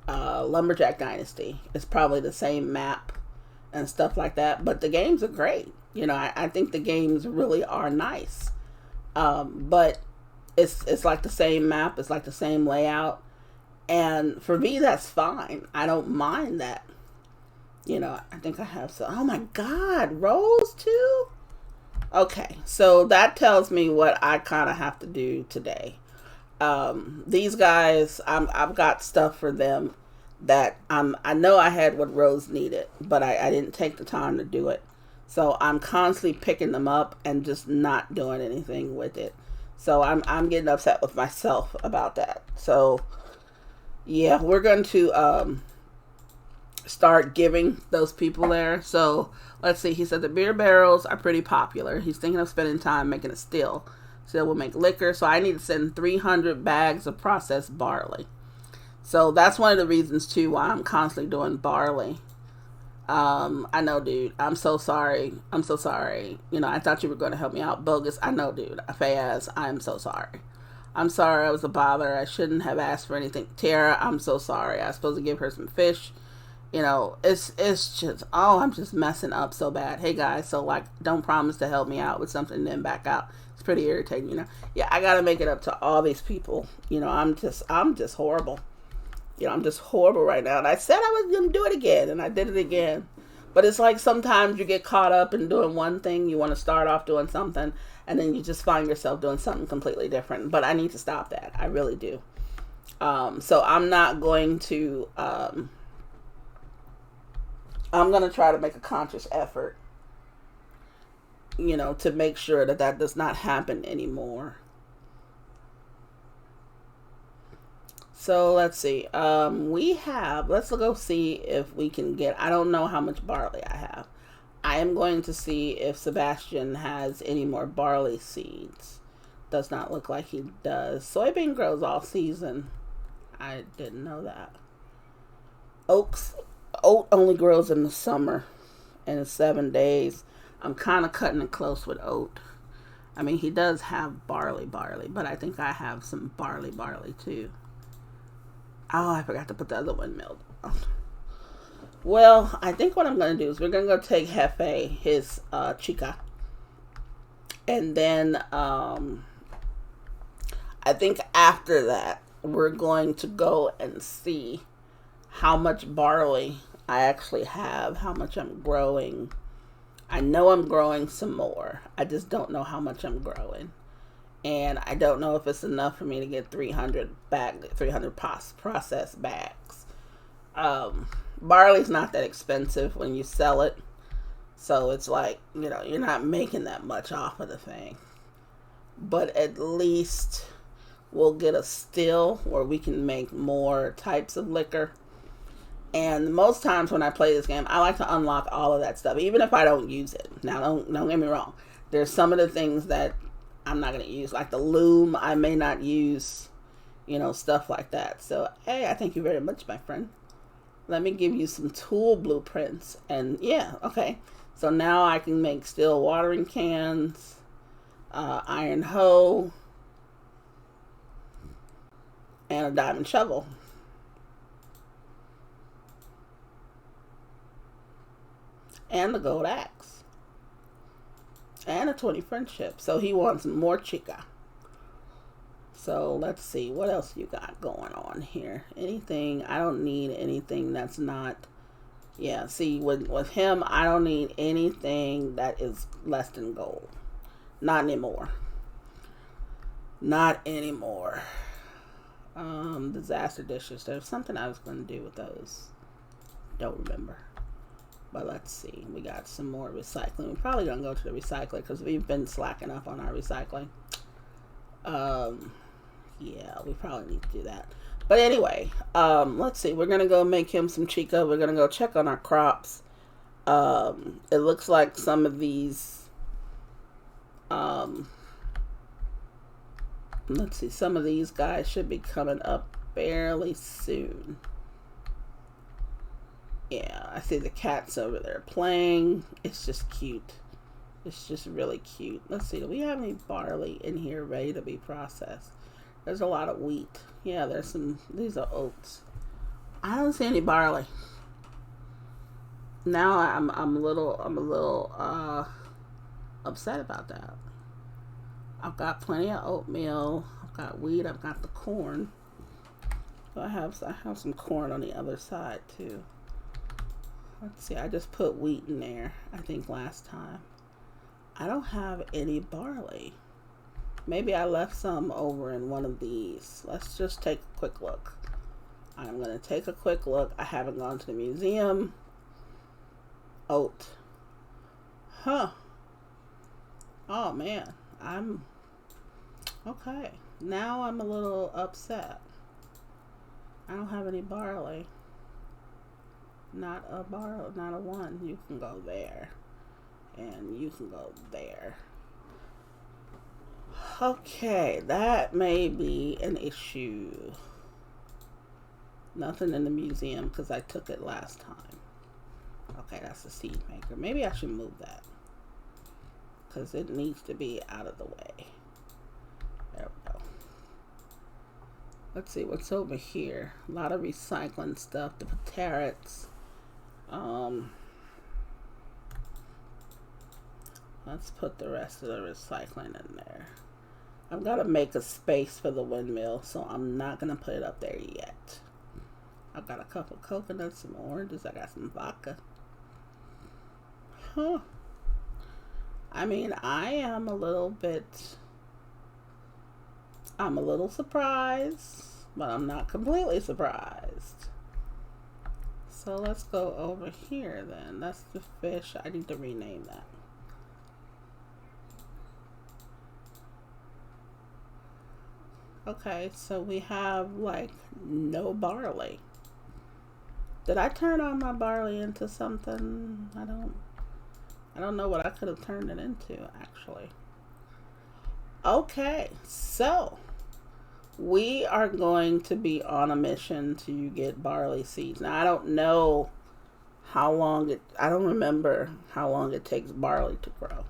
Speaker 1: Lumberjack Dynasty. It's probably the same map and stuff like that, but the games are great. I think the games really are nice. But it's like the same map, it's like the same layout, and for me that's fine. I don't mind that. I think I have some. Oh my God, Rose too. Okay, so that tells me what I kind of have to do today. These guys, I've got stuff for them that I know I had what Rose needed, but I didn't take the time to do it. So I'm constantly picking them up and just not doing anything with it. So I'm getting upset with myself about that. So yeah, we're going to start giving those people there. So let's see. He said the beer barrels are pretty popular. He's thinking of spending time making a still. Still will make liquor. So I need to send 300 bags of processed barley. So that's one of the reasons too why I'm constantly doing barley. I know, dude. I'm so sorry. I'm so sorry. I thought you were going to help me out. Bogus. I know, dude. Fayaz, I'm so sorry. I'm sorry I was a bother. I shouldn't have asked for anything. Tara, I'm so sorry. I was supposed to give her some fish. It's just, I'm just messing up so bad. Hey guys, so like, don't promise to help me out with something and then back out. It's pretty irritating, Yeah, I gotta make it up to all these people. I'm just horrible. I'm just horrible right now. And I said I was going to do it again, and I did it again. But it's like sometimes you get caught up in doing one thing. You want to start off doing something, and then you just find yourself doing something completely different. But I need to stop that. I really do. So I'm not going to... I'm going to try to make a conscious effort, to make sure that does not happen anymore. So let's see. Let's go see if we can get, I don't know how much barley I have. I am going to see if Sebastian has any more barley seeds. Does not look like he does. Soybean grows all season. I didn't know that. Oat only grows in the summer and it's 7 days. I'm kind of cutting it close with oat. I mean, he does have barley, but I think I have some barley too. Oh, I forgot to put the other windmill down. Well, I think what I'm going to do is we're going to go take Hefe, his chica. And then I think after that, we're going to go and see how much barley I actually have, how much I'm growing. I know I'm growing some more. I just don't know how much I'm growing. And I don't know if it's enough for me to get 300 processed bags. Barley's not that expensive when you sell it. So it's like, you're not making that much off of the thing. But at least we'll get a still where we can make more types of liquor. And most times when I play this game, I like to unlock all of that stuff, even if I don't use it. Now, don't get me wrong. There's some of the things that I'm not going to use, like the loom, I may not use, stuff like that. So, hey, I thank you very much, my friend. Let me give you some tool blueprints. And yeah, okay. So now I can make steel watering cans, iron hoe, and a diamond shovel. And the gold axe. And a 20 friendship. So he wants more chica. So let's see. What else you got going on here? Anything? I don't need anything that's not... Yeah, see, with him, I don't need anything that is less than gold. Not anymore. Not anymore. Disaster dishes. There's something I was going to do with those. Don't remember. But let's see. We got some more recycling. We're probably going to go to the recycler because we've been slacking up on our recycling. Yeah, we probably need to do that. But anyway, let's see. We're gonna go make him some chica. We're gonna go check on our crops. It looks like some of these. Um, let's see. Some of these guys should be coming up fairly soon. Yeah, I see the cats over there playing. It's just cute. It's just really cute. Let's see. Do we have any barley in here ready to be processed? There's a lot of wheat. Yeah, there's some. These are oats. I don't see any barley. Now I'm a little upset about that. I've got plenty of oatmeal. I've got wheat. I've got the corn. So I have some corn on the other side too. Let's see. I just put wheat in there. I think last time. I don't have any barley. Maybe I left some over in one of these. Let's just take a quick look. I'm going to take a quick look. I haven't gone to the museum. Oat. Huh. Oh, man. Okay. Now I'm a little upset. I don't have any barley. Not a one. You can go there. And you can go there. Okay, that may be an issue. Nothing in the museum because I took it last time. Okay, that's the seed maker. Maybe I should move that because it needs to be out of the way. There we go. Let's see what's over here. A lot of recycling stuff. The carrots. Let's put the rest of the recycling in there. I've got to make a space for the windmill, so I'm not going to put it up there yet. I've got a couple coconuts, some oranges. I got some vodka. Huh. I mean, I'm a little surprised, but I'm not completely surprised. So let's go over here then. That's the fish. I need to rename that. Okay, so we have like no barley. Did I turn on my barley into something? I don't know what I could have turned it into actually. Okay, so we are going to be on a mission to get barley seeds. Now I don't know I don't remember how long it takes barley to grow.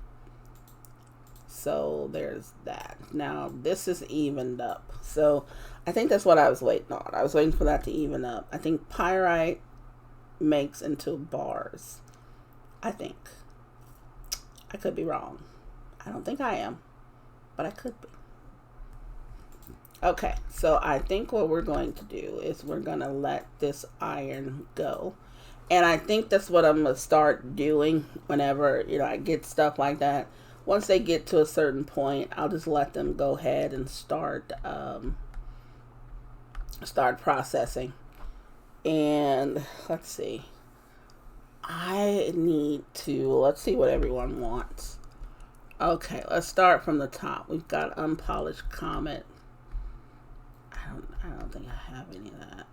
Speaker 1: So there's that. Now this is evened up. So I think that's what I was waiting on. I was waiting for that to even up. I think pyrite makes into bars. I think. I could be wrong. I don't think I am, but I could be. Okay, so I think what we're going to do is we're going to let this iron go. And I think that's what I'm going to start doing whenever, I get stuff like that. Once they get to a certain point, I'll just let them go ahead and start processing. And let's see. Let's see what everyone wants. Okay, let's start from the top. We've got unpolished comet. I don't think I have any of that.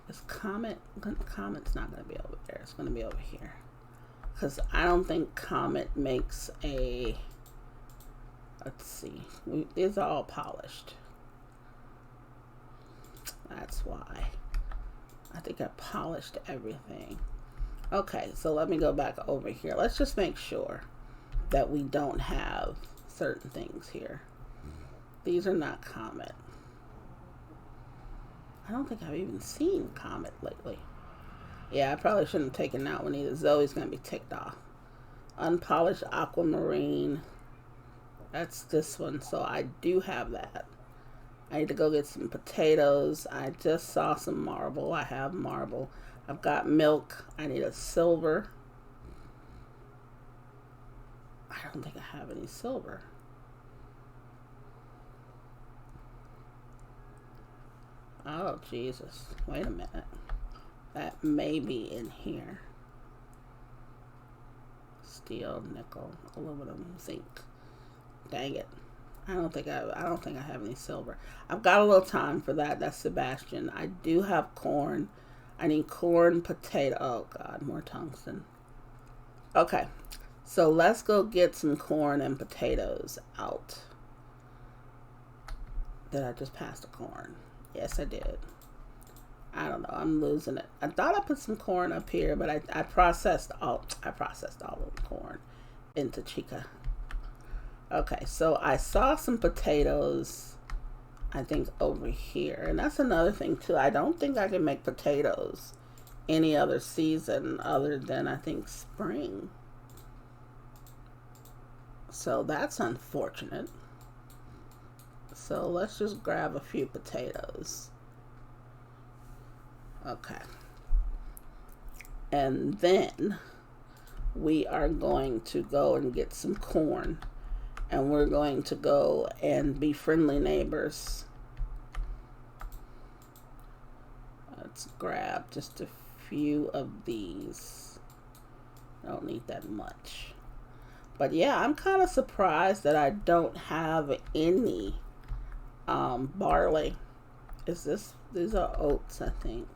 Speaker 1: This comet's not going to be over there. It's going to be over here. Because I don't think Comet makes a... Let's see. These are all polished. That's why. I think I polished everything. Okay, so let me go back over here. Let's just make sure that we don't have certain things here. These are not Comet. I don't think I've even seen Comet lately. Yeah, I probably shouldn't have taken that one either. Zoe's going to be ticked off. Unpolished aquamarine. That's this one. So I do have that. I need to go get some potatoes. I just saw some marble. I have marble. I've got milk. I need a silver. I don't think I have any silver. Oh, Jesus. Wait a minute. That may be in here. Steel, nickel, aluminum, zinc. Dang it. I don't think I have any silver. I've got a little time for that. That's Sebastian. I do have corn. I need corn, potato. Oh God, more tungsten. Okay, so let's go get some corn and potatoes out. Did I just pass the corn? Yes, I did. I don't know. I'm losing it. I thought I put some corn up here, but I processed all. I processed all of the corn into Chica. Okay, so I saw some potatoes, I think, over here. And that's another thing, too. I don't think I can make potatoes any other season other than, I think, spring. So that's unfortunate. So let's just grab a few potatoes. Okay. And then we are going to go and get some corn. And we're going to go and be friendly neighbors. Let's grab just a few of these. I don't need that much. But yeah, I'm kind of surprised that I don't have any barley. These are oats, I think.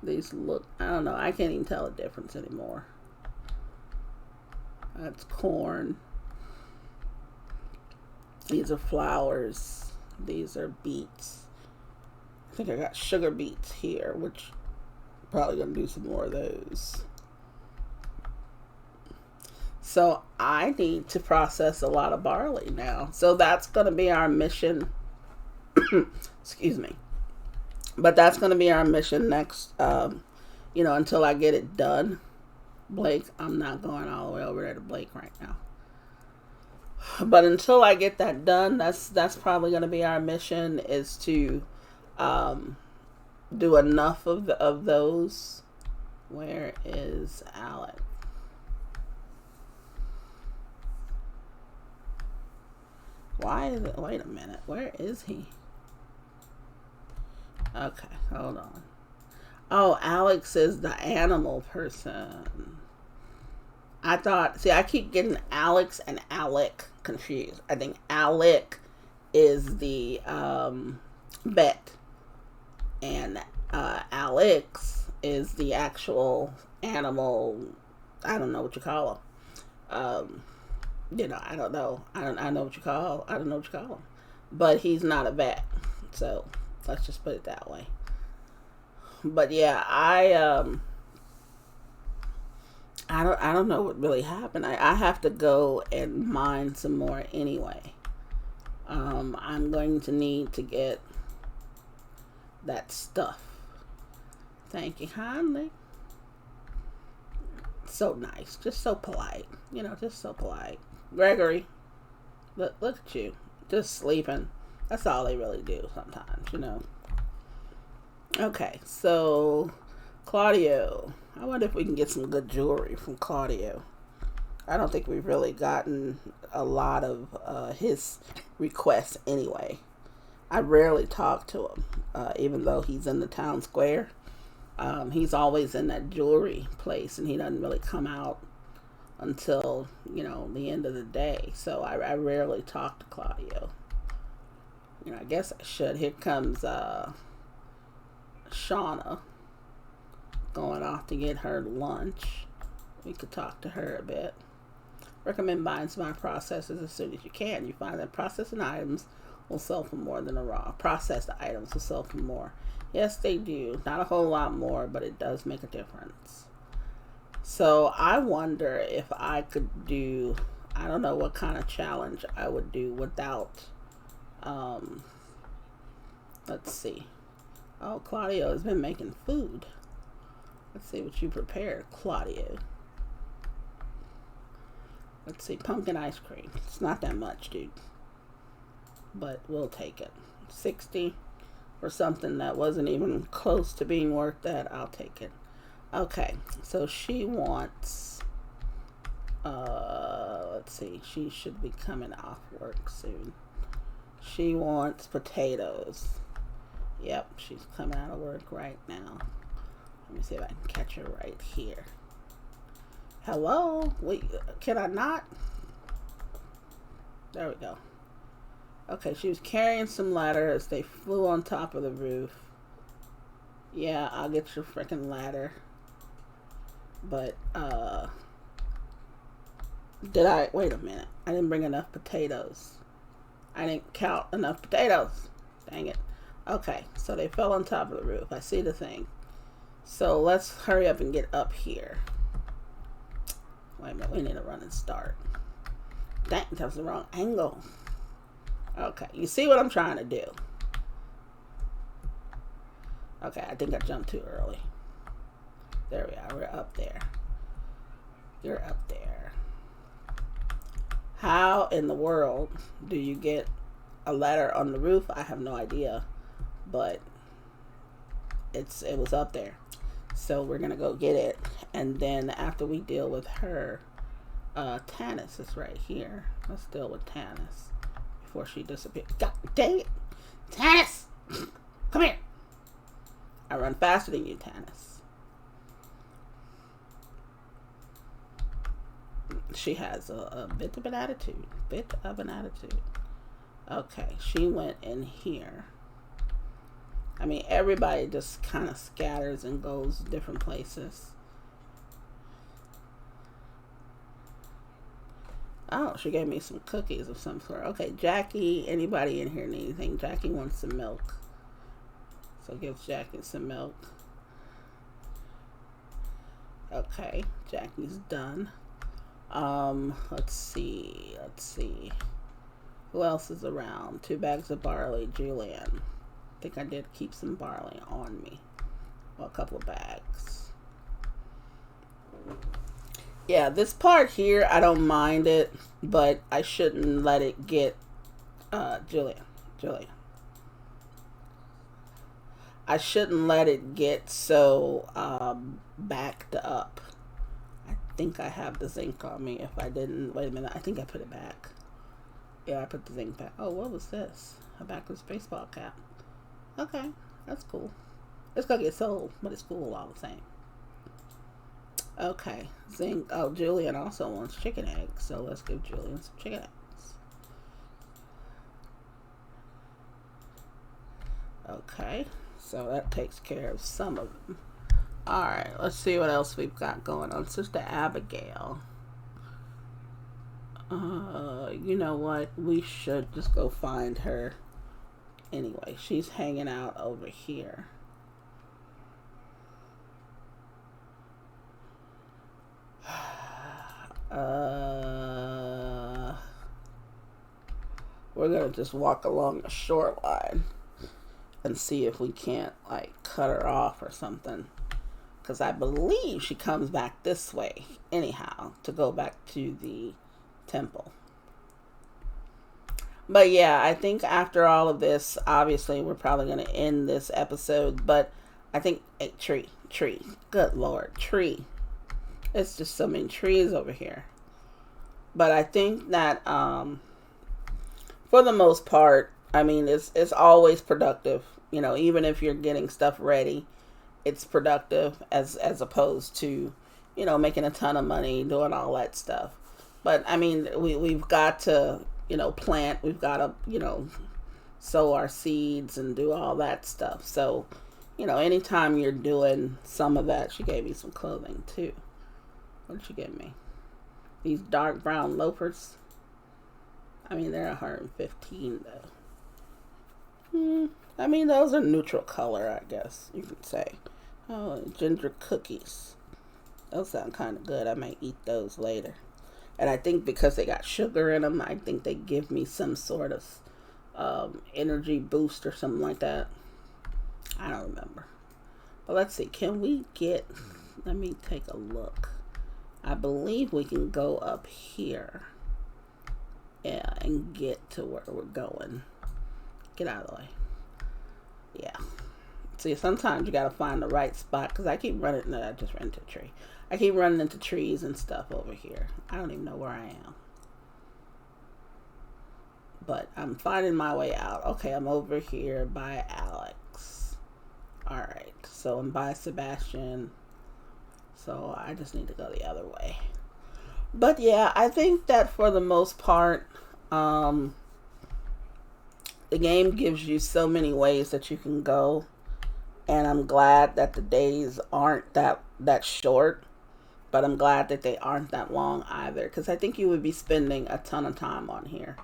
Speaker 1: These look, I don't know, I can't even tell the difference anymore. That's corn. These are flowers. These are beets. I think I got sugar beets here, which I'm probably going to do some more of those. So I need to process a lot of barley now. So that's going to be our mission. Excuse me. But that's going to be our mission next, until I get it done. Blake, I'm not going all the way over there to Blake right now. But until I get that done, that's probably going to be our mission, is to do enough of those. Where is Alec? Why is it? Wait a minute. Where is he? Okay, hold on. Oh, Alex is the animal person. I keep getting Alex and Alec confused. I think Alec is the vet, and Alex is the actual animal. I don't know what you call him. I don't know. I know what you call. I don't know what you call him, but he's not a vet. So let's just put it that way. But yeah, I don't know what really happened. I have to go and mine some more anyway. I'm going to need to get that stuff. Thank you kindly. So nice, just so polite. Just so polite. Gregory, look at you, just sleeping. That's all they really do sometimes. Okay, so Claudio. I wonder if we can get some good jewelry from Claudio. I don't think we've really gotten a lot of his requests anyway. I rarely talk to him, even though he's in the town square. He's always in that jewelry place, and he doesn't really come out until, the end of the day. So I rarely talk to Claudio. I guess I should. Here comes Shauna going off to get her lunch. We could talk to her a bit. Recommend buying smart processors as soon as you can. You find that processing items will sell for more than a raw. Processed items will sell for more. Yes, they do. Not a whole lot more, but it does make a difference. So I wonder if I could do, I don't know what kind of challenge I would do without, let's see. Oh, Claudio has been making food. Let's see what you prepared, Claudio. Let's see, pumpkin ice cream. It's not that much, dude. But we'll take it. 60 for something that wasn't even close to being worth that. I'll take it. Okay, so she wants, let's see, she should be coming off work soon. She wants potatoes. Yep, she's coming out of work right now. Let me see if I can catch her right here. Hello? Wait, can I not? There we go. Okay, she was carrying some ladder as they flew on top of the roof. Yeah, I'll get your freaking ladder. But, wait a minute. I didn't bring enough potatoes. I didn't count enough potatoes. Dang it. Okay, so they fell on top of the roof. I see the thing. So let's hurry up and get up here. Wait a minute, we need to run and start. Dang, that was the wrong angle. Okay, you see what I'm trying to do. Okay, I think I jumped too early. There we are, we're up there. You're up there. How in the world do you get a ladder on the roof? I have no idea, but it was up there. So we're gonna go get it, and then after we deal with her, Tanis is right here. Let's deal with Tanis before she disappears. God dang it, Tanis, come here. I run faster than you, Tanis. She has a bit of an attitude. Okay, she went in here. I mean, everybody just kind of scatters and goes different places. Oh, she gave me some cookies of some sort. Okay, Jackie, anybody in here need anything? Jackie wants some milk. So give Jackie some milk. Okay, Jackie's done. Let's see. Who else is around? 2 bags of barley, Julian. I think I did keep some barley on me. Well, a couple of bags. Yeah, this part here, I don't mind it, but I shouldn't let it get, Julian. I shouldn't let it get so, backed up. I think I have the zinc on me. If I didn't, wait a minute, I think I put it back. Yeah, I put the zinc back. Oh, what was this? A backwards baseball cap. Okay, that's cool. It's gonna get sold, but it's cool all the same. Okay, zinc. Oh, Julian also wants chicken eggs, so let's give Julian some chicken eggs. Okay, so that takes care of some of them. Alright, let's see what else we've got going on. Sister Abigail. You know what? We should just go find her. Anyway, she's hanging out over here. We're gonna just walk along the shoreline and see if we can't, like, cut her off or something. Because I believe she comes back this way, anyhow, to go back to the temple. But yeah, I think after all of this, obviously, we're probably going to end this episode. But I think, hey, tree. Good Lord, tree. It's just so many trees over here. But I think that, for the most part, I mean, it's always productive. You know, even if you're getting stuff ready, it's productive as opposed to, you know, making a ton of money, doing all that stuff. But, I mean, we've got to, you know, plant. We've got to, you know, sow our seeds and do all that stuff. So, you know, anytime you're doing some of that, she gave me some clothing, too. What did she give me? These dark brown loafers. I mean, they're 115 though. I mean, those are neutral color, I guess you could say. Oh, ginger cookies. Those sound kind of good. I might eat those later. And I think because they got sugar in them, I think they give me some sort of energy boost or something like that. I don't remember. But let's see. Can we get... Let me take a look. I believe we can go up here. Yeah, and get to where we're going. Get out of the way. Yeah. See, sometimes you gotta find the right spot, because I keep running... No, I just ran into a tree. I keep running into trees and stuff over here. I don't even know where I am. But I'm finding my way out. Okay, I'm over here by Alex. Alright, so I'm by Sebastian. So I just need to go the other way. But yeah, I think that for the most part, the game gives you so many ways that you can go, and I'm glad that the days aren't that short, but I'm glad that they aren't that long either, because I think you would be spending a ton of time on here.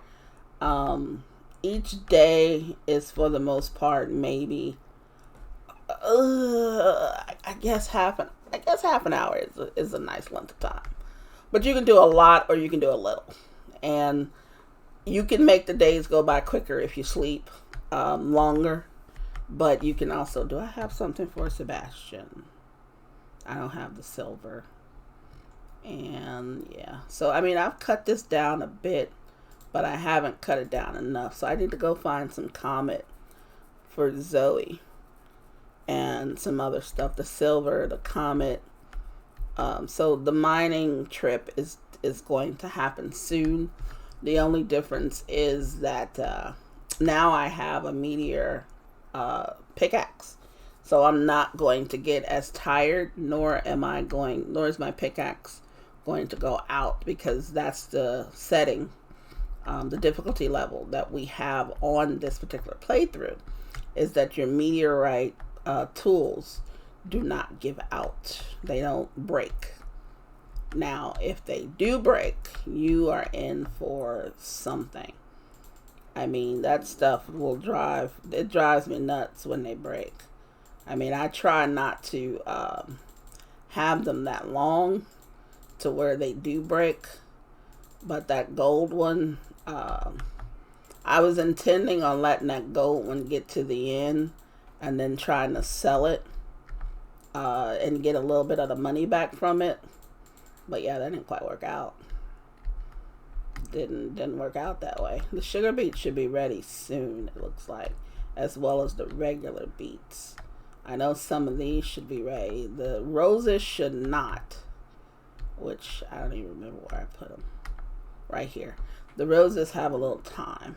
Speaker 1: Each day is, for the most part, maybe I guess half an hour is a nice length of time. But you can do a lot or you can do a little, and you can make the days go by quicker if you sleep longer. But you can also, do I have something for Sebastian? I don't have the silver. And yeah, so I mean, I've cut this down a bit, but I haven't cut it down enough. So I need to go find some Comet for Zoe and some other stuff. The silver, the Comet. So the mining trip is going to happen soon. The only difference is that now I have a meteor pickaxe. So I'm not going to get as tired, nor is my pickaxe going to go out, because that's the setting, the difficulty level that we have on this particular playthrough, is that your meteorite tools do not give out. They don't break. Now, if they do break, you are in for something. I mean, that stuff it drives me nuts when they break. I mean, I try not to have them that long to where they do break. But that gold one, I was intending on letting that gold one get to the end and then trying to sell it and get a little bit of the money back from it. But yeah, that didn't quite work out. Didn't work out that way. The sugar beets should be ready soon, it looks like, as well as the regular beets. I know some of these should be ready. The roses should not, which I don't even remember where I put them. Right here. The roses have a little time,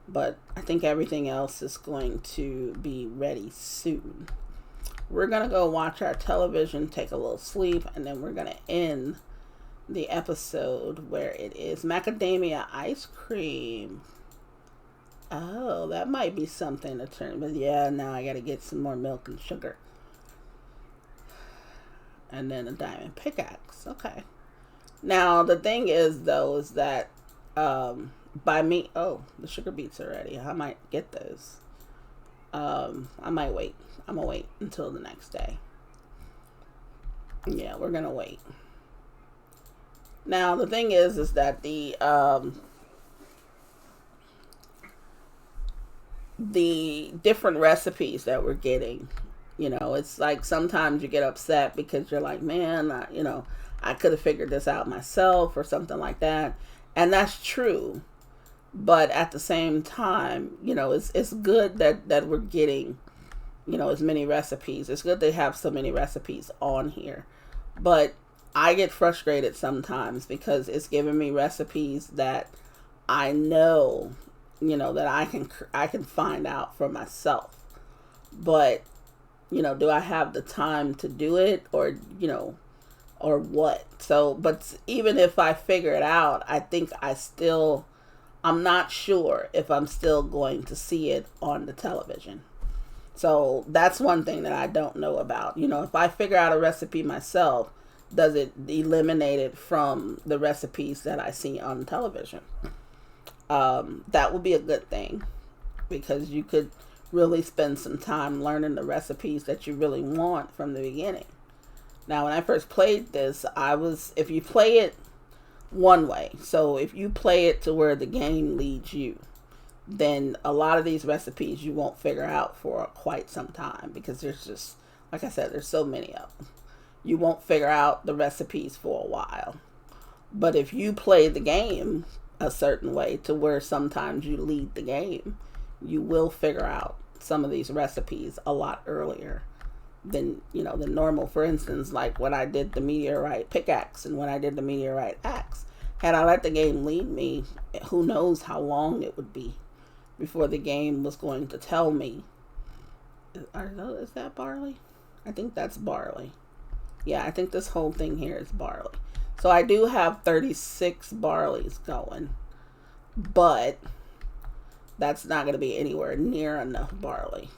Speaker 1: but I think everything else is going to be ready soon. We're going to go watch our television, take a little sleep, and then we're going to end the episode where it is macadamia ice cream. Oh, that might be something to turn. But yeah, now I got to get some more milk and sugar. And then a diamond pickaxe. Okay. Now, the thing is, though, is that the sugar beets are ready. I might get those. I might wait. I'm going to wait until the next day. Yeah, we're going to wait. Now, the thing is that the different recipes that we're getting, it's like sometimes you get upset because you're like, man, I could have figured this out myself or something like that. And that's true. But at the same time, it's good that we're getting, as many recipes. It's good to have so many recipes on here. But I get frustrated sometimes because it's giving me recipes that I know, that I can find out for myself. But, do I have the time to do it, or what? So, but even if I figure it out, I think I'm not sure if I'm still going to see it on the television. So that's one thing that I don't know about. If I figure out a recipe myself, does it eliminate it from the recipes that I see on television? That would be a good thing, because you could really spend some time learning the recipes that you really want from the beginning. Now, when I first played this, if you play it one way, so if you play it to where the game leads you, then a lot of these recipes you won't figure out for quite some time, because there's just, like I said, there's so many of them. You won't figure out the recipes for a while. But if you play the game a certain way to where sometimes you lead the game, you will figure out some of these recipes a lot earlier than normal. For instance, like when I did the meteorite pickaxe and when I did the meteorite axe, had I let the game lead me, who knows how long it would be before the game was going to tell me. Is that barley? I think that's barley. Yeah, I think this whole thing here is barley. So I do have 36 barleys going, but That's not going to be anywhere near enough barley.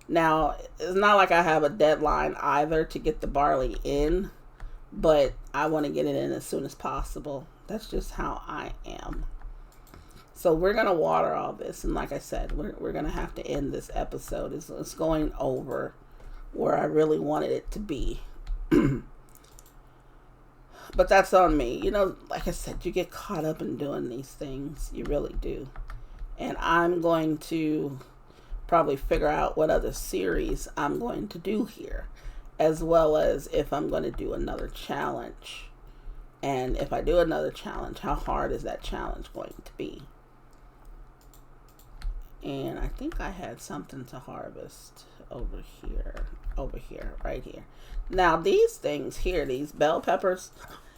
Speaker 1: Now, it's not like I have a deadline either to get the barley in, but I want to get it in as soon as possible. That's just how I am. So we're going to water all this. And like I said, we're going to have to end this episode. It's going over where I really wanted it to be. But that's on me. You know, like I said, you get caught up in doing these things. You really do. And I'm going to probably figure out what other series I'm going to do here, as well as if I'm going to do another challenge. And if I do another challenge, how hard is that challenge going to be? And I think I had something to harvest over here, right here. Now these things here, these bell peppers,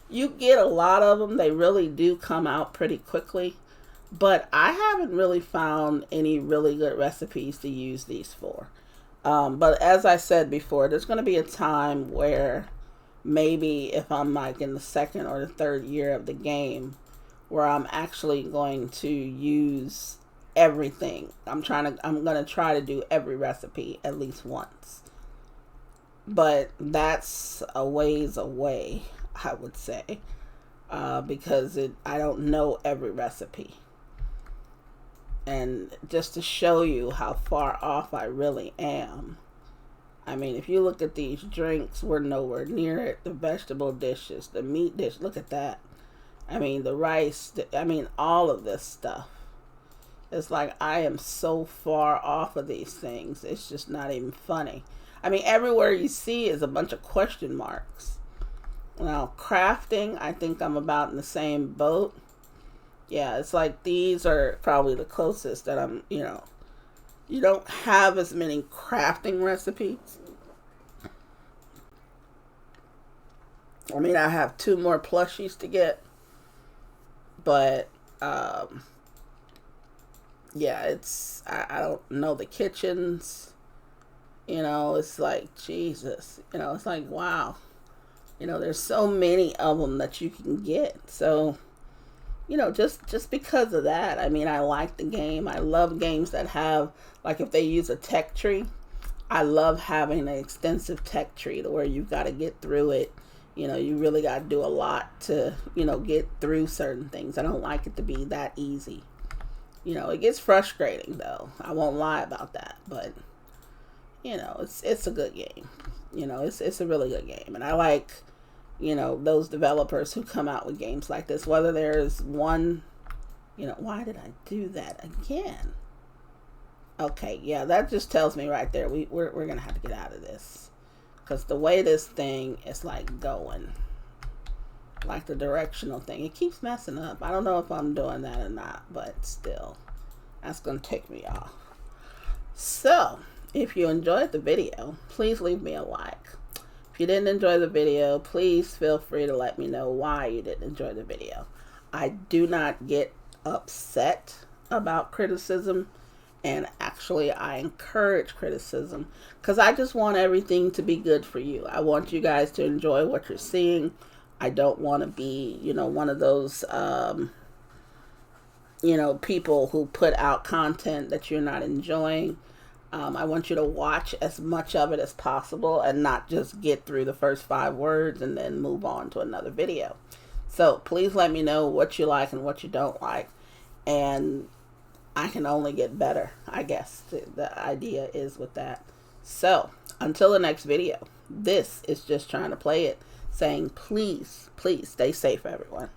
Speaker 1: you get a lot of them. They really do come out pretty quickly. But I haven't really found any really good recipes to use these for. But as I said before, there's going to be a time where maybe if I'm like in the second or the third year of the game, where I'm actually going to use everything. I'm going to try to do every recipe at least once. But that's a ways away, I would say, because I don't know every recipe. And just to show you how far off I really am, I mean, if you look at these drinks, we're nowhere near it. The vegetable dishes, the meat dish, look at that. I mean, the rice, all of this stuff. It's like I am so far off of these things. It's just not even funny. I mean, everywhere you see is a bunch of question marks. Now, crafting, I think I'm about in the same boat. Yeah, it's like these are probably the closest that I'm, you don't have as many crafting recipes. I mean, I have 2 more plushies to get, but, yeah, I don't know the kitchens, it's like, Jesus, it's like, wow, there's so many of them that you can get, so, just because of that, I mean, I like the game. I love games that have, like if they use a tech tree, I love having an extensive tech tree to where you've got to get through it. You really got to do a lot to, get through certain things. I don't like it to be that easy. It gets frustrating though. I won't lie about that, but, it's a good game. It's a really good game. And I like, those developers who come out with games like this, whether there's one, why did I do that again? Okay, yeah, that just tells me right there, we're going to have to get out of this. Because the way this thing is like going, like the directional thing, it keeps messing up. I don't know if I'm doing that or not, but still, that's going to tick me off. So, if you enjoyed the video, please leave me a like. If you didn't enjoy the video, please feel free to let me know why you didn't enjoy the video. I do not get upset about criticism, and actually I encourage criticism because I just want everything to be good for you. I want you guys to enjoy what you're seeing. I don't want to be, one of those, people who put out content that you're not enjoying. I want you to watch as much of it as possible and not just get through the first 5 words and then move on to another video. So please let me know what you like and what you don't like. And I can only get better, I guess. The idea is with that. So until the next video, this is Just Trying to Play It, saying please, please stay safe, everyone.